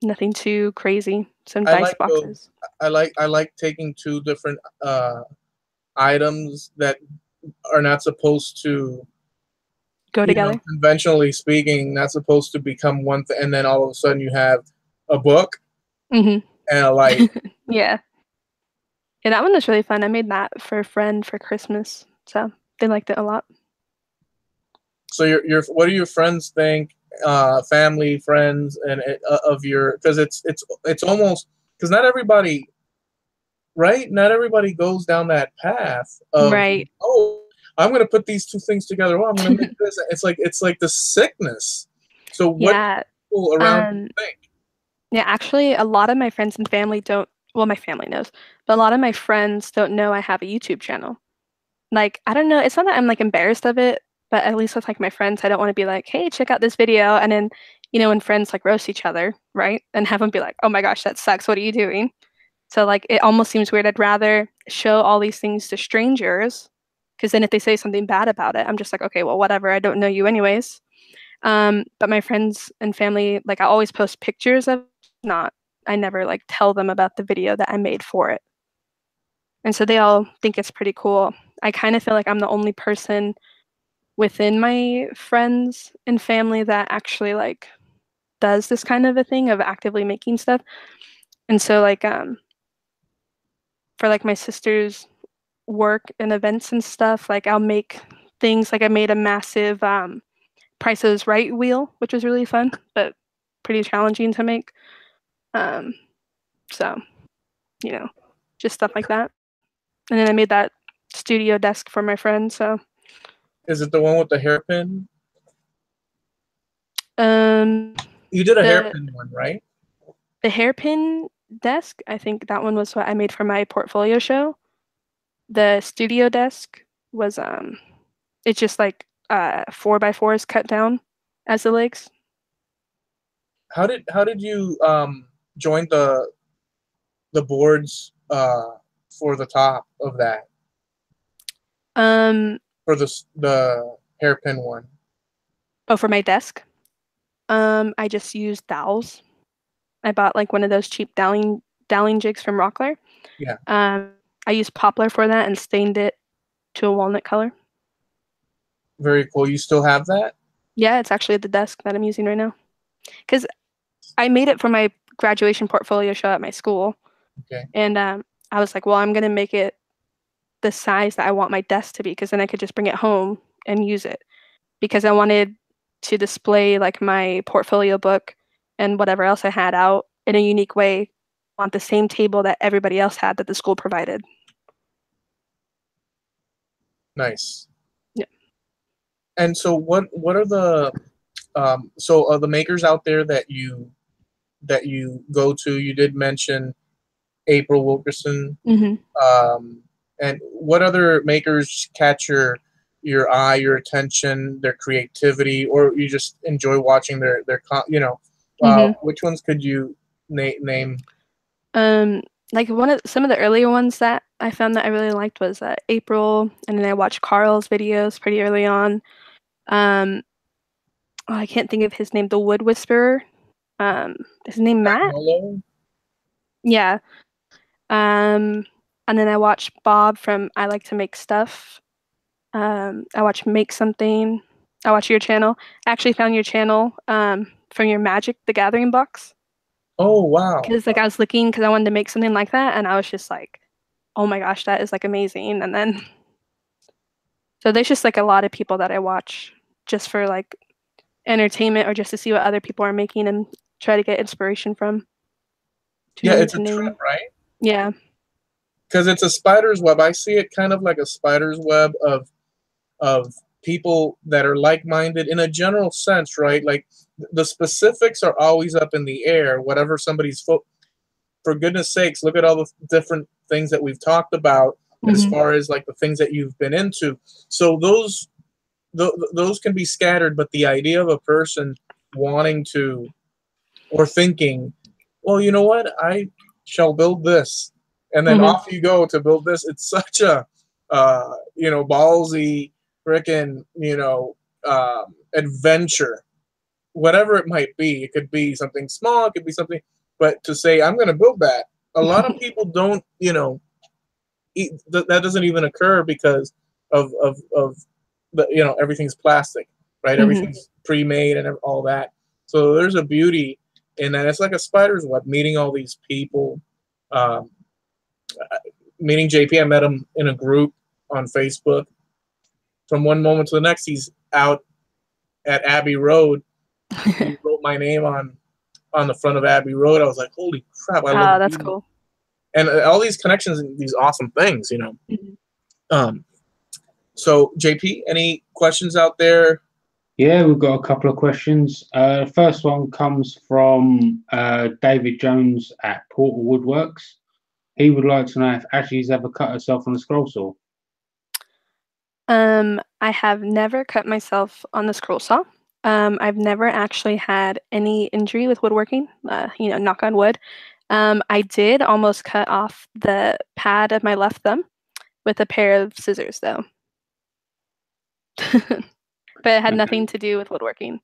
nothing too crazy. Some I dice like those. boxes. I like taking two different items that are not supposed to, Go together. conventionally speaking, not supposed to become one thing, and then all of a sudden you have a book Mm-hmm. and a light. Yeah. Yeah, that one was really fun. I made that for a friend for Christmas, so they liked it a lot. So your what do your friends think? Family, friends, and of your, because it's almost, because not everybody, right? Not everybody goes down that path of, Right. oh, I'm going to put these two things together. Oh, I'm going to make this. It's like the sickness. So what Yeah. people around you think? Yeah, actually, a lot of my friends and family don't. Well, my family knows, but a lot of my friends don't know I have a YouTube channel. Like, I don't know. It's not that I'm like embarrassed of it, but at least with like my friends, I don't want to be like, "Hey, check out this video," and then, you know, when friends like roast each other, right? And have them be like, "Oh my gosh, that sucks. What are you doing?" So like, it almost seems weird. I'd rather show all these things to strangers, because then if they say something bad about it, I'm just like, okay, well, whatever. I don't know you anyways. But my friends and family, like, I always post pictures of, not, I never like tell them about the video that I made for it. And so they all think it's pretty cool. I kind of feel like I'm the only person within my friends and family that actually like does this kind of a thing of actively making stuff. And so like for like my sister's work and events and stuff, like I'll make things, like I made a massive Price is Right wheel, which was really fun, but pretty challenging to make. So, you know, just stuff like that. And then I made that studio desk for my friend. So, Is it the one with the hairpin? um, You did a the hairpin one, right? the hairpin desk, I think that one was what I made for my portfolio show. The studio desk was it's just like 4x4s cut down as the legs. How did you join the boards for the top of that, Um, for the hairpin one? oh, for my desk, I just used dowels. I bought like one of those cheap doweling jigs from Rockler. Yeah. I used poplar for that and stained it to a walnut color. Very cool. You still have that? Yeah, it's actually the desk that I'm using right now. Because I made it for my graduation portfolio show at my school. Okay. And I was like, well, I'm going to make it the size that I want my desk to be, because then I could just bring it home and use it. Because I wanted to display like my portfolio book and whatever else I had out in a unique way on the same table that everybody else had that the school provided. Nice. Yeah. And so what are the So the makers out there that you go to, you did mention April Wilkerson. And what other makers catch your eye, your attention, their creativity, or you just enjoy watching their which ones could you name? Like some of the earlier ones that I found that I really liked was April, and then I watched Carl's videos pretty early on. I can't think of his name. The Wood Whisperer. His name Matt. Eloy? Yeah. And then I watched Bob from I Like to Make Stuff. I watched Make Something. I watched your channel. I actually found your channel from your Magic the Gathering box. Oh wow! Because like I was looking because I wanted to make something like that, and I was just like, oh my gosh, that is like amazing. And then so there's just like a lot of people that I watch just for like entertainment or just to see what other people are making and try to get inspiration from. Yeah, it's a trip, right? Yeah. Because it's a spider's web. I see it kind of like a spider's web of people that are like-minded in a general sense, right? Like the specifics are always up in the air. Whatever somebody's for goodness sakes, look at all the different things that we've talked about as far as like the things that you've been into. So those can be scattered, but the idea of a person wanting to or thinking, well, you know what, I shall build this, and then off you go to build this. It's such a ballsy freaking adventure, whatever it might be. It could be something small, it could be something, but to say I'm going to build that, a lot of people don't, that doesn't even occur because of the everything's plastic, right? Everything's pre-made and all that. So there's a beauty in that. It's like a spider's web, meeting all these people. Meeting JP, I met him in a group on Facebook. From one moment to the next, he's out at Abbey Road. He wrote my name on the front of Abbey Road. I was like, holy crap! I love that's cool. And all these connections and these awesome things, So JP, any questions out there? Yeah, we've got a couple of questions. First one comes from David Jones at Portal Woodworks. He would like to know if Ashley's ever cut herself on a scroll saw. I have never cut myself on the scroll saw. I've never actually had any injury with woodworking, knock on wood. I did almost cut off the pad of my left thumb with a pair of scissors, though. But it had nothing to do with woodworking.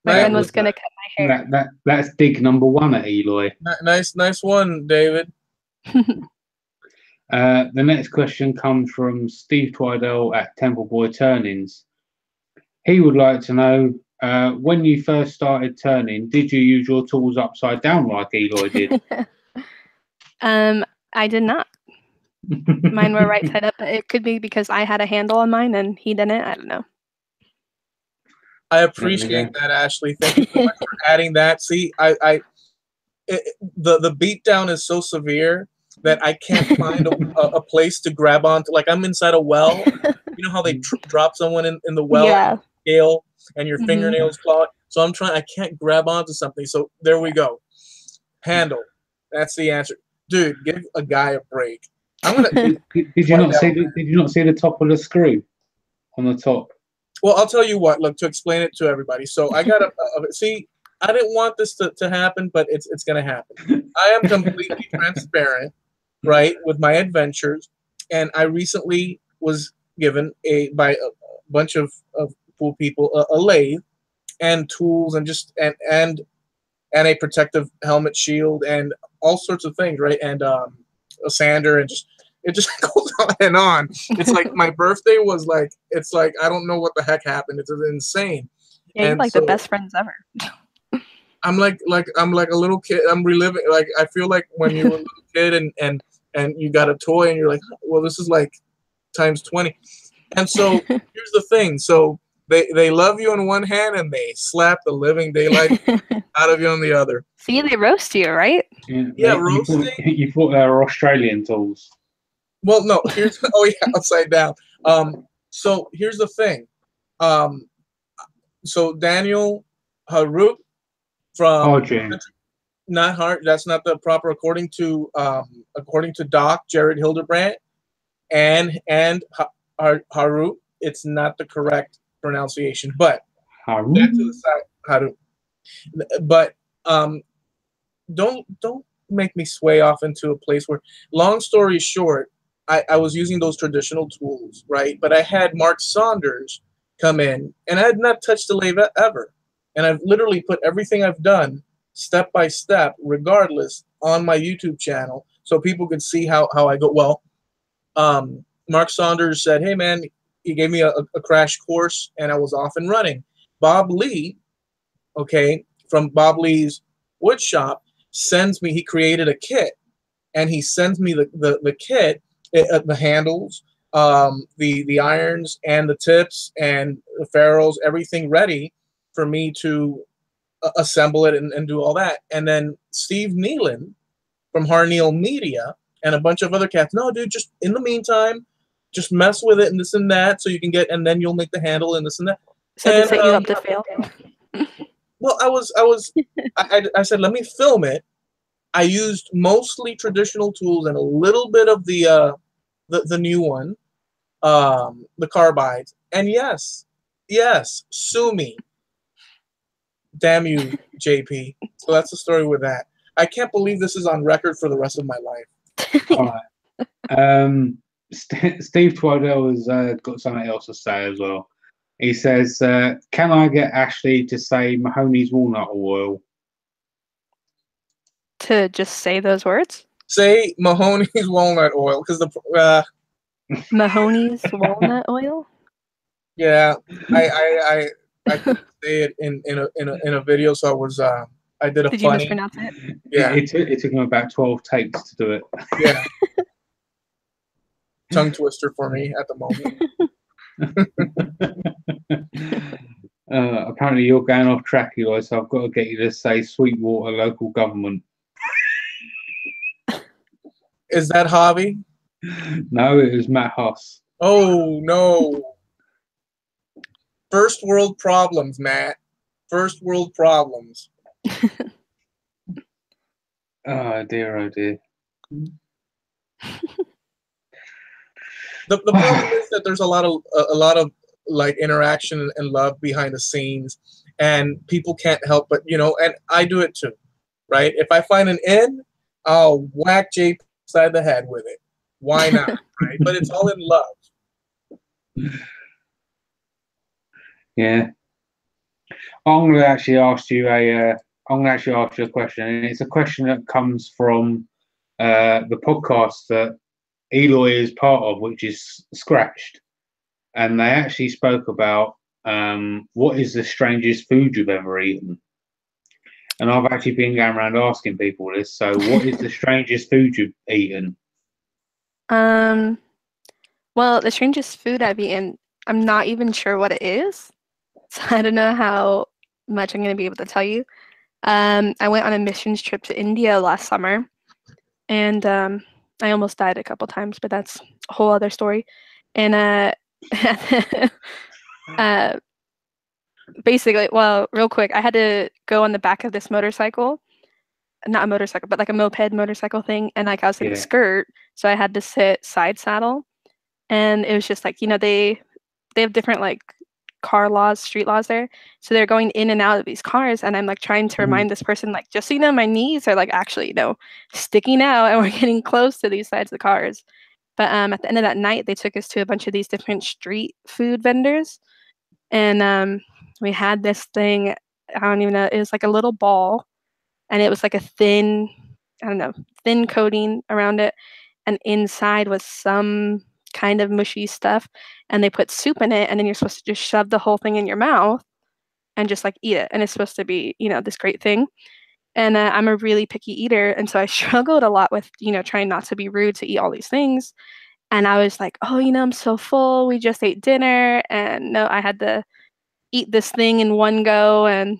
My friend was going to cut my hair. That's dig number one at Eloy. Nice one, David. The next question comes from Steve Twidell at Temple Boy Turnings. He would like to know, when you first started turning, did you use your tools upside down like Eloy did? I did not. Mine were right side up, but it could be because I had a handle on mine and he didn't. I don't know. I appreciate that, Ashley. Thank you so much for adding that. See, the beat down is so severe that I can't find a place to grab onto. Like I'm inside a well. You know how they drop someone in the well, scale, and your fingernails claw. So I can't grab onto something. So there we go. Handle. That's the answer. Dude, give a guy a break. I'm gonna. Did you not see the top of the screw on the top? Well, I'll tell you what. Look, to explain it to everybody. So I got see. I didn't want this to happen, but it's gonna happen. I am completely transparent, right, with my adventures, and I recently was given by a bunch of cool people a lathe and tools and and a protective helmet shield and all sorts of things, right, and a sander and it just goes on and on. It's like my birthday was like, it's like, I don't know what the heck happened. It's insane. Yeah, you're like the best friends ever. I'm like a little kid. I'm reliving. Like, I feel like when you were a little kid and you got a toy and you're like, well, this is like times 20. And so here's the thing. So they love you on one hand and they slap the living daylight out of you on the other. See, they roast you, right? Yeah, roasting. You thought they were Australian tools. Well, no. Here's upside down. So here's the thing. So Daniel Harut from Arjun. not hard. That's not the proper according to Doc Jared Hildebrand and Harut. It's not the correct pronunciation, but that to the side, Harut. But don't make me sway off into a place where, long story short, I was using those traditional tools, right? But I had Mark Saunders come in, and I had not touched the lathe ever. And I've literally put everything I've done step by step, regardless, on my YouTube channel so people could see how I go. Well, Mark Saunders said, hey, man, he gave me a crash course, and I was off and running. Bob Lee, okay, from Bob Lee's wood shop, sends me, he created a kit, and he sends me the kit, the handles, the irons and the tips and the ferrules, everything ready for me to assemble it and do all that. And then Steve Nealon from Harnealmedia and a bunch of other cats, no, dude, just in the meantime, just mess with it and this and that so you can get, and then you'll make the handle and this and that. So and, to set you up to fail? Well, I said, let me film it. I used mostly traditional tools and a little bit of the new one, the carbides. And yes, sue me. Damn you, JP. So that's the story with that. I can't believe this is on record for the rest of my life. All right. Steve Twidell has got something else to say as well. He says, can I get Ashley to say Mahoney's walnut oil? To just say those words? Say Mahoney's walnut oil, because Mahoney's walnut oil? Yeah, I couldn't say it in a video, so I did a Did funny. you mispronounce it? Yeah, it took him about 12 takes to do it. Yeah. Tongue twister for me at the moment. Apparently you're going off track, Eloy, so I've got to get you to say Sweetwater local government. Is that Harvey? No, it was Matt Huss. Oh no. First world problems, Matt. First world problems. Oh dear, oh dear. The problem is that there's a lot of like interaction and love behind the scenes, and people can't help but, and I do it too, right? If I find an N, I'll whack Jay upside the head with it. Why not, right? But it's all in love. Yeah. I'm going to actually ask you a question, and it's a question that comes from the podcast that Eloy is part of, which is Scratched, and they actually spoke about what is the strangest food you've ever eaten. And I've actually been going around asking people this. So, what is the strangest food you've eaten? Well, the strangest food I've eaten, I'm not even sure what it is. So I don't know how much I'm going to be able to tell you. I went on a missions trip to India last summer, and I almost died a couple times, but that's a whole other story. And basically, well, real quick, I had to go on the back of this motorcycle. Not a motorcycle, but like a moped motorcycle thing. And like I was in a skirt, so I had to sit side saddle. And it was just like, they have different like car laws, street laws there. So they're going in and out of these cars. And I'm like trying to remind this person, like, just so you know, my knees are like actually, sticking out and we're getting close to these sides of the cars. But at the end of that night, they took us to a bunch of these different street food vendors. And we had this thing, I don't even know, it was like a little ball. And it was like a thin coating around it. And inside was some kind of mushy stuff. And they put soup in it. And then you're supposed to just shove the whole thing in your mouth and just like eat it. And it's supposed to be, this great thing. And I'm a really picky eater. And so I struggled a lot with, trying not to be rude to eat all these things. And I was like, oh, I'm so full. We just ate dinner. And no, I had to eat this thing in one go. And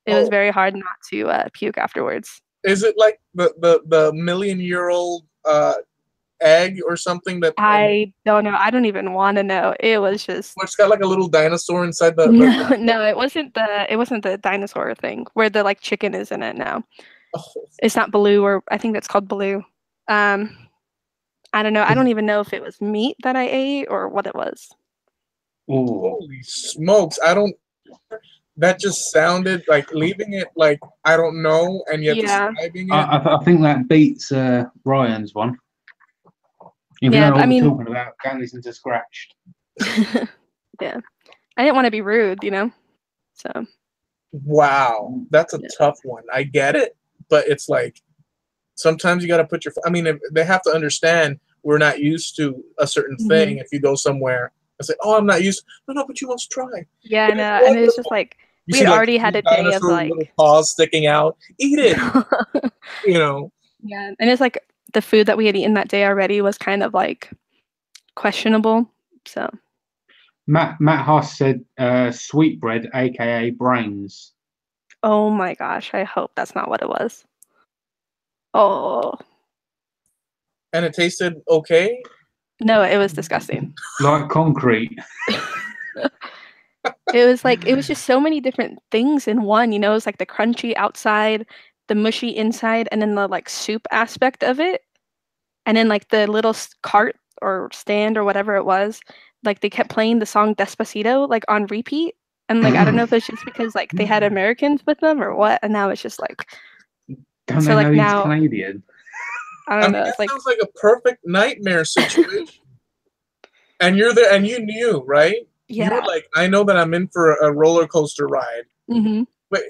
it was very hard not to puke afterwards. Is it like the million-year-old egg or something that I don't know. I don't even want to know. It was just it's got like a little dinosaur inside the no, it wasn't the dinosaur thing where the like chicken is in it now. oh, It's not blue, or I think that's called blue. I don't know. I don't even know if it was meat that I ate or what it was. Oh, holy smokes. That just sounded like leaving it like I don't know, and yet Yeah. describing it. I think that beats Ryan's one. If you Yeah, don't know I what mean- we're talking about, go listen to Scratched. Yeah. I didn't want to be rude, you know? So, Wow, that's a Yeah. tough one. I get it, but it's like sometimes you got to put your. I mean, they have to understand we're not used to a certain thing. If you go somewhere and say, "Oh, I'm not used," no, but you must try. yeah, It's no, and it was just wonderful. like You we see, had like already had these a day of dinosaur little like paws sticking out. Eat it, you know. yeah, and it's like the food that we had eaten that day already was kind of like questionable. So, Matt Huss said sweetbread, aka brains. oh my gosh, I hope that's not what it was. Oh, And it tasted okay. no, it was disgusting. Like concrete. It was just so many different things in one, you know, it was like the crunchy outside, the mushy inside, and then the like soup aspect of it. And then like the little cart or stand or whatever it was, like they kept playing the song Despacito like on repeat. And like I don't know if it's just because like they had Americans with them or what, and now it's just like Don't so they like know he's now Canadian? I I don't mean, know. that It's like sounds like a perfect nightmare situation. And you're there, and you knew, right? You were yeah. like, I know that I'm in for a roller coaster ride. hmm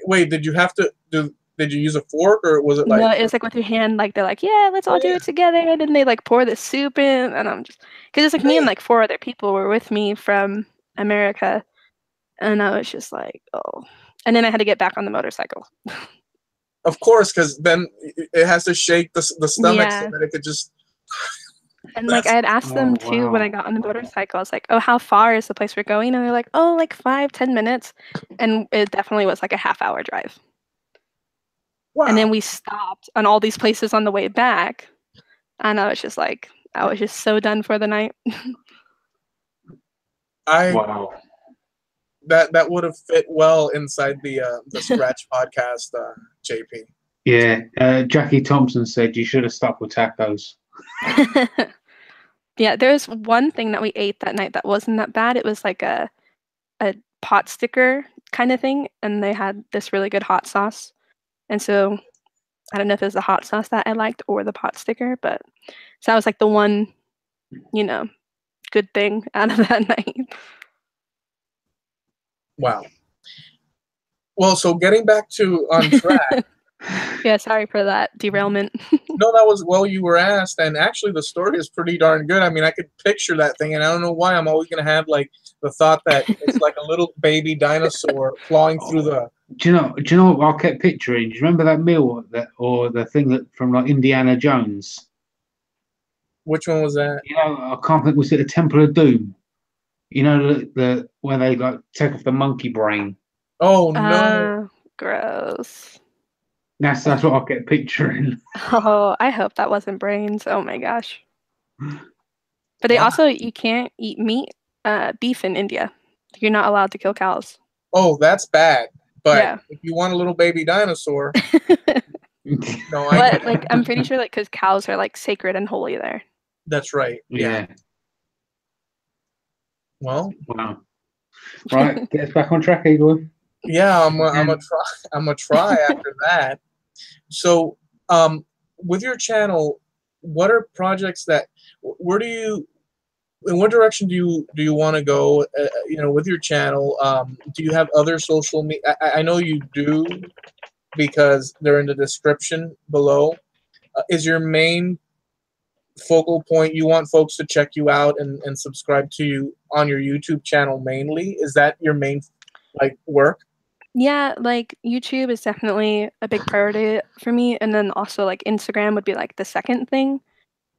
Wait, did you have to do? Did you use a fork, or was it like? No, it's like with your hand, like they're like, yeah, let's all do it together, and then they like pour the soup in, and I'm just because it's like me and like four other people were with me from America, and I was just like, oh, and then I had to get back on the motorcycle. Of course, because then it has to shake the stomach so Yeah. that it could just. And like I had asked them too when I got on the motorcycle, I was like, oh, how far is the place we're going? And they're like, oh, like 5-10 minutes, and it definitely was like a half-hour drive. Wow. And then we stopped on all these places on the way back, and I was just like, I was just so done for the night. Wow. That would have fit well inside the Scratch podcast, JP. Yeah. Jackie Thompson said you should have stuck with tacos. Yeah, there's one thing that we ate that night that wasn't that bad. It was like a pot sticker kind of thing, and they had this really good hot sauce. And so I don't know if it was the hot sauce that I liked or the pot sticker, but so that was like the one, you know, good thing out of that night. Wow. Well, so getting back to on track. Yeah, sorry for that derailment. No, that was well. You were asked, and actually, the story is pretty darn good. I mean, I could picture that thing, and I don't know why. I'm always gonna have like the thought that it's like a little baby dinosaur clawing through the. Do you know what I kept picturing? Do you remember that meal or the thing that from like Indiana Jones? Which one was that? You know, I can't think. Was it the Temple of Doom? You know, the where they like take off the monkey brain. Oh no! Gross. That's what I kept picturing. Oh, I hope that wasn't brains. Oh my gosh. But they Wow. also you can't eat beef in India. You're not allowed to kill cows. Oh, that's bad. But Yeah. if you want a little baby dinosaur, no, I But get like it. I'm pretty sure like because cows are like sacred and holy there. That's right. Yeah. Yeah. Well, Wow. Right, get us back on track, Eloy. yeah, I'm a try after that. So, with your channel, what are projects that in what direction do you want to go? With your channel, do you have other social media? I know you do because they're in the description below. Is your main focal point you want folks to check you out and subscribe to you on your YouTube channel mainly? Is that your main work? Yeah, like YouTube is definitely a big priority for me, and then also like Instagram would be like the second thing,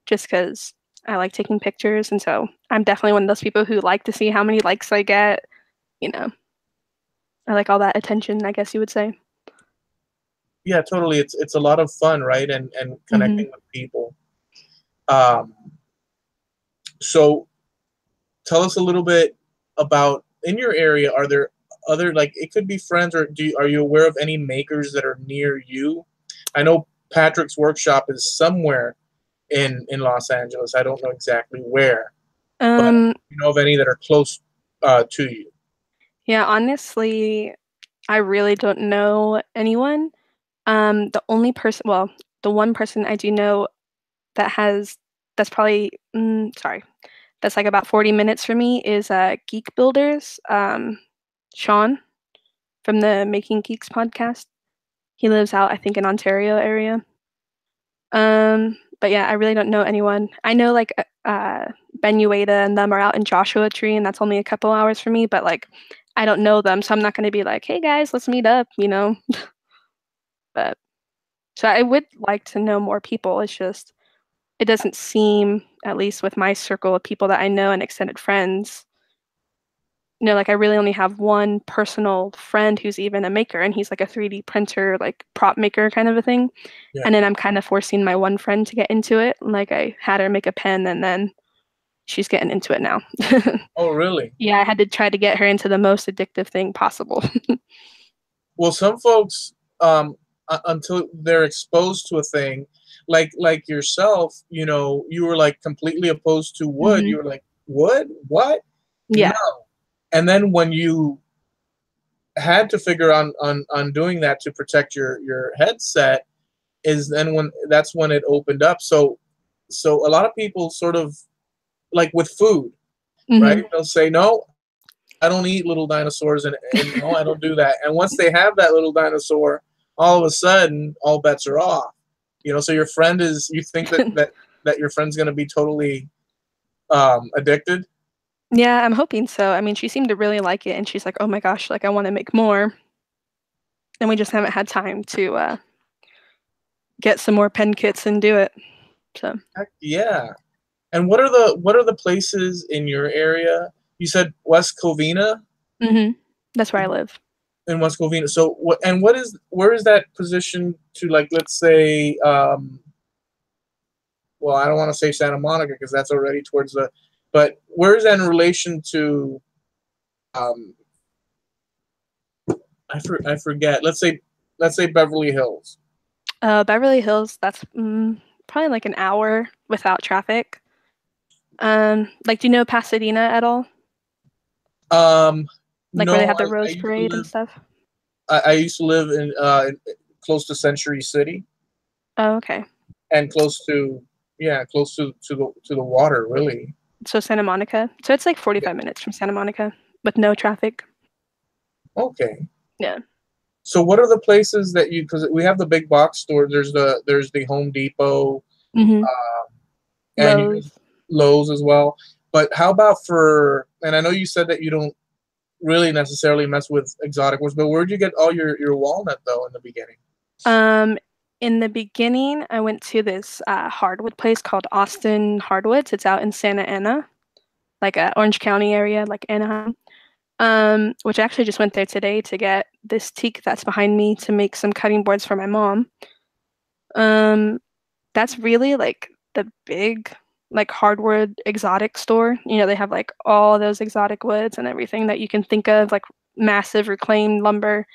just because I like taking pictures, and so I'm definitely one of those people who like to see how many likes I get. You know, I like all that attention, I guess you would say. Yeah, totally. It's a lot of fun, right? And connecting with people. So tell us a little bit about, in your area, are there other, like, it could be friends, or are you aware of any makers that are near you? I know Patrick's workshop is somewhere in Los Angeles. I don't know exactly where, but you know of any that are close to you? Yeah, honestly, I really don't know anyone. The only person, well, the one person I do know that has, that's probably, sorry, that's like about 40 minutes for me is Geek Builders. Sean from the Making Geeks podcast. He lives out, I think, in Ontario area. But yeah, I really don't know anyone. I know like Ben Ueda and them are out in Joshua Tree, and that's only a couple hours for me. But like, I don't know them, so I'm not going to be like, "Hey guys, let's meet up," you know. But so I would like to know more people. It's just it doesn't seem, at least with my circle of people that I know and extended friends, like I really only have one personal friend who's even a maker, and he's like a 3D printer, like prop maker kind of a thing. Yeah. And then I'm kind of forcing my one friend to get into it. Like I had her make a pen, and then she's getting into it now. Oh, really? Yeah, I had to try to get her into the most addictive thing possible. Well, some folks, until they're exposed to a thing, like yourself, you were like completely opposed to wood. Mhm. You were like, wood? What? Yeah. No. And then when you had to figure on doing that to protect your headset, is then that's when it opened up. So a lot of people sort of, like with food, right? Mhm. They'll say, no, I don't eat little dinosaurs, and no, I don't do that. And once they have that little dinosaur, all of a sudden, all bets are off. So your friend you think that your friend's going to be totally addicted? Yeah, I'm hoping so. I mean, she seemed to really like it, and she's like, "Oh my gosh, like I want to make more." And we just haven't had time to get some more pen kits and do it. So. Heck yeah. And what are the places in your area? You said West Covina? Mhm. That's where I live. In West Covina. So where is that position to, like, let's say, well, I don't want to say Santa Monica because that's already towards but where is that in relation to, um, I forget. Let's say Beverly Hills. Beverly Hills, that's probably like an hour without traffic. Like, do you know Pasadena at all? Like where they No, have the I Rose used to Parade and live. stuff? I used to live in close to Century City, Oh, okay. and close to, yeah, close to the water, really. So Santa Monica. So it's like 45 minutes from Santa Monica with no traffic. Okay. Yeah. So what are the places that because we have the big box store. There's the Home Depot, Mm-hmm. and Lowe's. Lowe's as well. But how about and I know you said that you don't really necessarily mess with exotic woods, but where'd you get all your walnut though in the beginning? In the beginning, I went to this hardwood place called Austin Hardwoods. It's out in Santa Ana, like Orange County area, like Anaheim. Which I actually just went there today to get this teak that's behind me to make some cutting boards for my mom. That's really like the big, like hardwood exotic store. They have like all those exotic woods and everything that you can think of, like massive reclaimed lumber.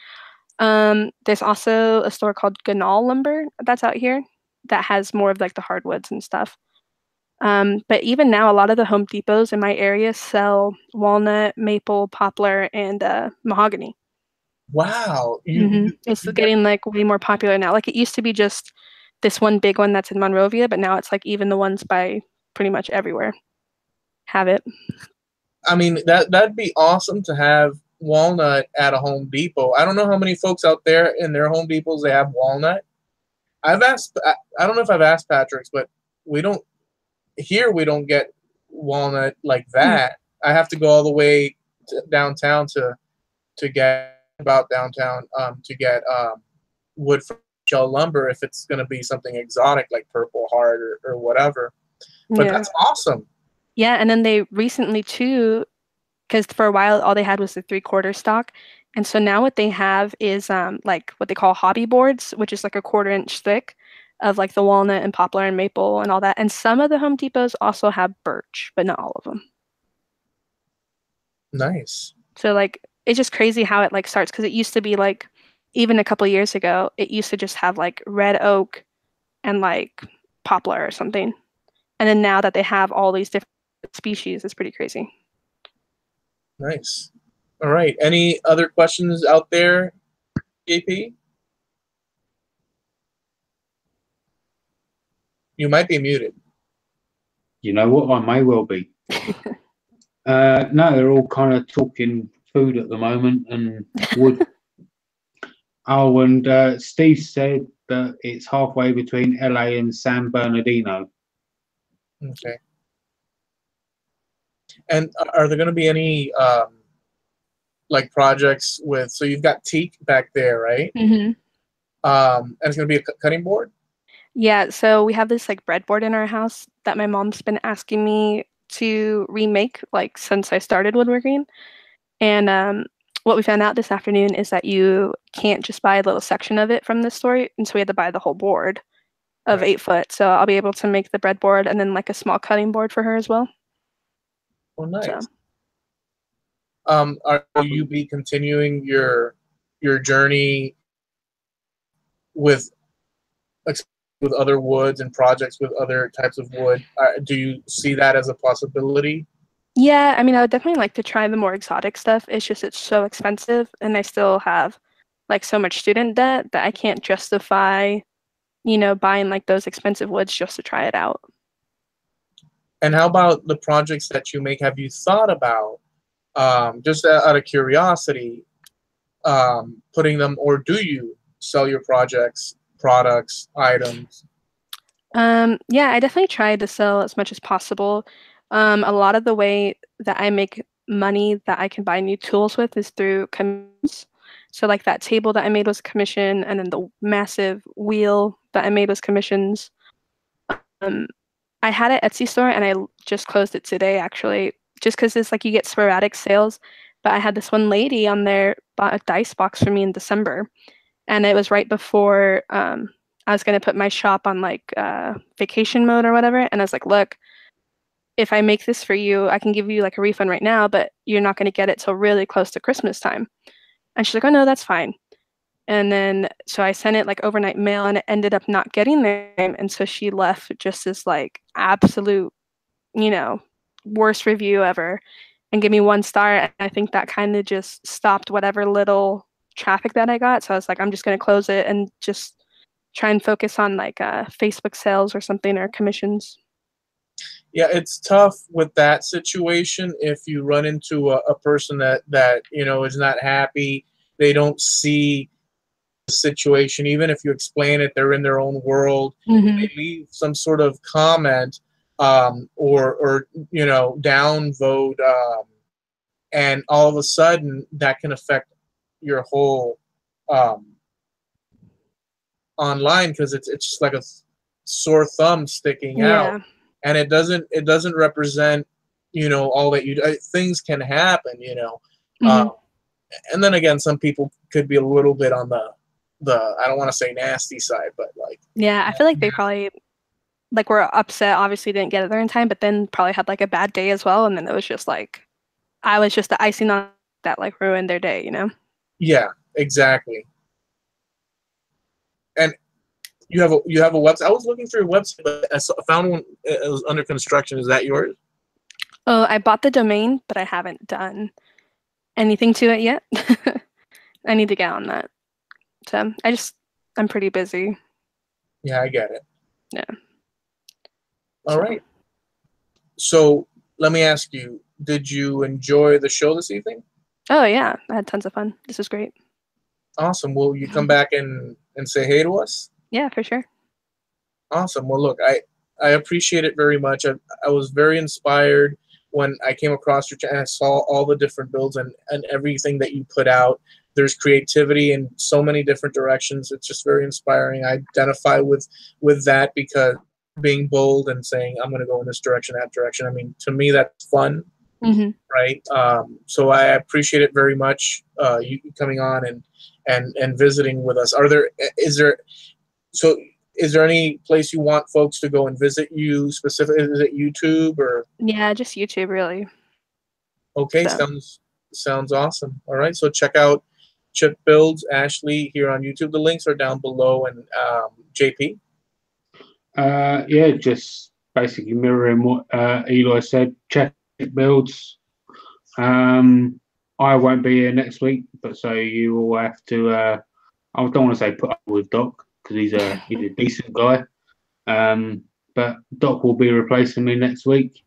There's also a store called Ganal Lumber that's out here that has more of like the hardwoods and stuff. But even now, a lot of the Home Depots in my area sell walnut, maple, poplar, and mahogany. Wow, It's you got, getting like way more popular now. Like it used to be just this one big one that's in Monrovia, but now it's like even the ones by pretty much everywhere have it. I mean, that'd be awesome to have walnut at a Home Depot. I don't know how many folks out there in their Home Depots they have walnut. I've asked. I don't know if I've asked Patrick's, but we don't we don't get walnut like Hmm. that. I have to go all the way downtown to get about downtown to get wood from shell lumber if it's going to be something exotic like Purple Heart or whatever. But Yeah. that's awesome. Yeah, and then they recently too, because for a while all they had was the 3/4 stock, and so now what they have is like what they call hobby boards, which is like a 1/4 inch thick. of like the walnut and poplar and maple and all that. And some of the Home Depots also have birch, but not all of them. Nice. So like it's just crazy how it like starts, because it used to be like, even a couple years ago, it used to just have like red oak and like poplar or something. And then now that they have all these different species, it's pretty crazy. Nice. All right. Any other questions out there, JP? You might be muted. You know what? I may well be. No, they're all kind of talking food at the moment and wood. Oh, and Steve said that it's halfway between LA and San Bernardino. Okay. And are there going to be any like projects with? So you've got teak back there, right? Mm-hmm. And it's going to be a cutting board. Yeah, so we have this like breadboard in our house that my mom's been asking me to remake like since I started woodworking. And what we found out this afternoon is that you can't just buy a little section of it from the store, and so we had to buy the whole board of Right. 8 foot. So I'll be able to make the breadboard and then like a small cutting board for her as well. Oh, nice. So. Will you be continuing your journey with other woods and projects with other types of wood? Do you see that as a possibility? Yeah, I mean, I would definitely like to try the more exotic stuff. It's just it's so expensive, and I still have like so much student debt that I can't justify, buying like those expensive woods just to try it out. And how about the projects that you make? Have you thought about, just out of curiosity, putting them, or do you sell your products, items? Yeah, I definitely try to sell as much as possible. A lot of the way that I make money that I can buy new tools with is through commissions. So like that table that I made was a commission, and then the massive wheel that I made was commissions. Um, I had an Etsy store and I just closed it today actually, just because it's like you get sporadic sales. But I had this one lady on there bought a dice box for me in December, and it was right before I was gonna put my shop on like vacation mode or whatever. And I was like, look, if I make this for you, I can give you like a refund right now, but you're not gonna get it till really close to Christmas time. And she's like, oh no, that's fine. And then so I sent it like overnight mail, and it ended up not getting there. And so she left just this like absolute, worst review ever, and give me 1 star. And I think that kind of just stopped whatever little traffic that I got. So I was like, I'm just gonna close it and just try and focus on like Facebook sales or something, or commissions. Yeah, it's tough with that situation if you run into a person that is not happy. They don't see the situation. Even if you explain it, they're in their own world. Mm-hmm. They leave some sort of comment, or downvote, and all of a sudden that can affect your whole online, because it's just like a sore thumb sticking out, Yeah. and it doesn't represent all that you do. Things can happen, Mm-hmm. and then again, some people could be a little bit on the I don't want to say nasty side, but like, Yeah, I feel like they probably like were upset, obviously didn't get it there in time, but then probably had like a bad day as well. And then it was just like I was just the icing on that like ruined their day, yeah, exactly. And you have a website. I was looking for your website, but I found one. It was under construction. Is that yours? Oh, I bought the domain, but I haven't done anything to it yet. I need to get on that. So I'm pretty busy. Yeah, I get it. Yeah. All right. So let me ask you, did you enjoy the show this evening? Oh yeah, I had tons of fun. This was great. Awesome. Will you come back and say hey to us? Yeah, for sure. Awesome. Well, look, I appreciate it very much. I was very inspired when I came across your channel. I saw all the different builds and everything that you put out. There's creativity in so many different directions. It's just very inspiring. I identify with that, because being bold and saying, I'm going to go in this direction, that direction. I mean, to me, that's fun. Mm-hmm. Right. So I appreciate it very much. You coming on and visiting with us. So is there any place you want folks to go and visit you specifically? Is it YouTube or? Yeah, just YouTube, really. Okay, So. sounds awesome. All right, so check out Chip Builds Ashley here on YouTube. The links are down below. And JP. Yeah, just basically mirroring what Eloy said. Check Builds. I won't be here next week, but so you will have to. I don't want to say put up with Doc because he's a decent guy. But Doc will be replacing me next week.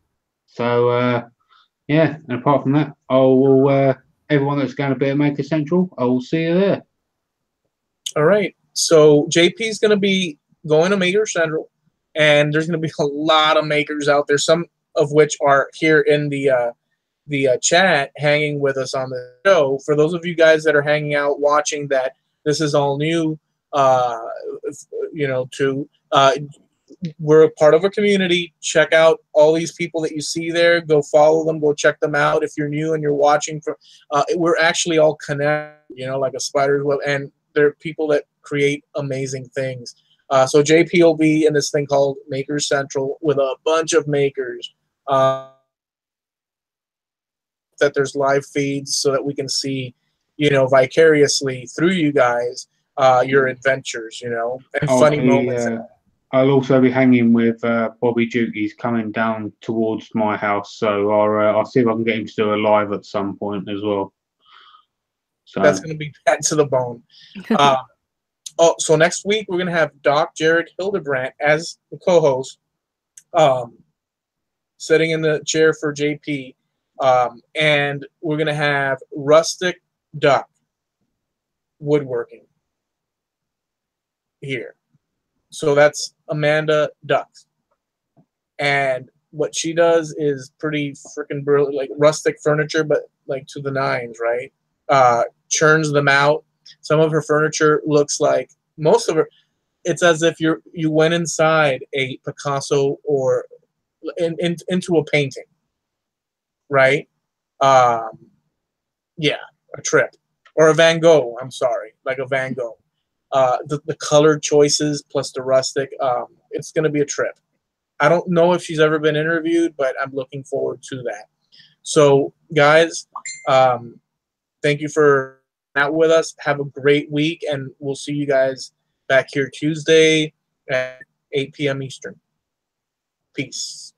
So yeah, and apart from that, I will. Everyone that's going to be at Maker Central, I will see you there. All right. So JP is going to be going to Maker Central, and there's going to be a lot of makers out there. Some of which are here in the chat, hanging with us on the show. For those of you guys that are hanging out, watching that, this is all new. We're a part of a community. Check out all these people that you see there. Go follow them. Go check them out. If you're new and you're watching, we're actually all connected, like a spider's web. And there are people that create amazing things. So JP will be in this thing called Maker Central with a bunch of makers. That there's live feeds so that we can see, vicariously through you guys, your adventures, and funny moments. I'll also be hanging with Bobby Duke. He's coming down towards my house, so I'll see if I can get him to do a live at some point as well. So that's going to be bad to the bone. So next week we're going to have Doc Jared Hildebrandt as the co-host, sitting in the chair for JP, and we're going to have Rustic Duck Woodworking here. So that's Amanda Ducks. And what she does is pretty freaking brilliant, like rustic furniture, but like to the nines, right? Churns them out. Some of her furniture looks like, most of her, it's as if you went inside a Picasso or into a painting, right? Yeah, a trip. Or a Van Gogh, I'm sorry, like a Van Gogh. The color choices plus the rustic, it's going to be a trip. I don't know if she's ever been interviewed, but I'm looking forward to that. So, guys, thank you for out with us. Have a great week, and we'll see you guys back here Tuesday at 8 p.m. Eastern. Peace.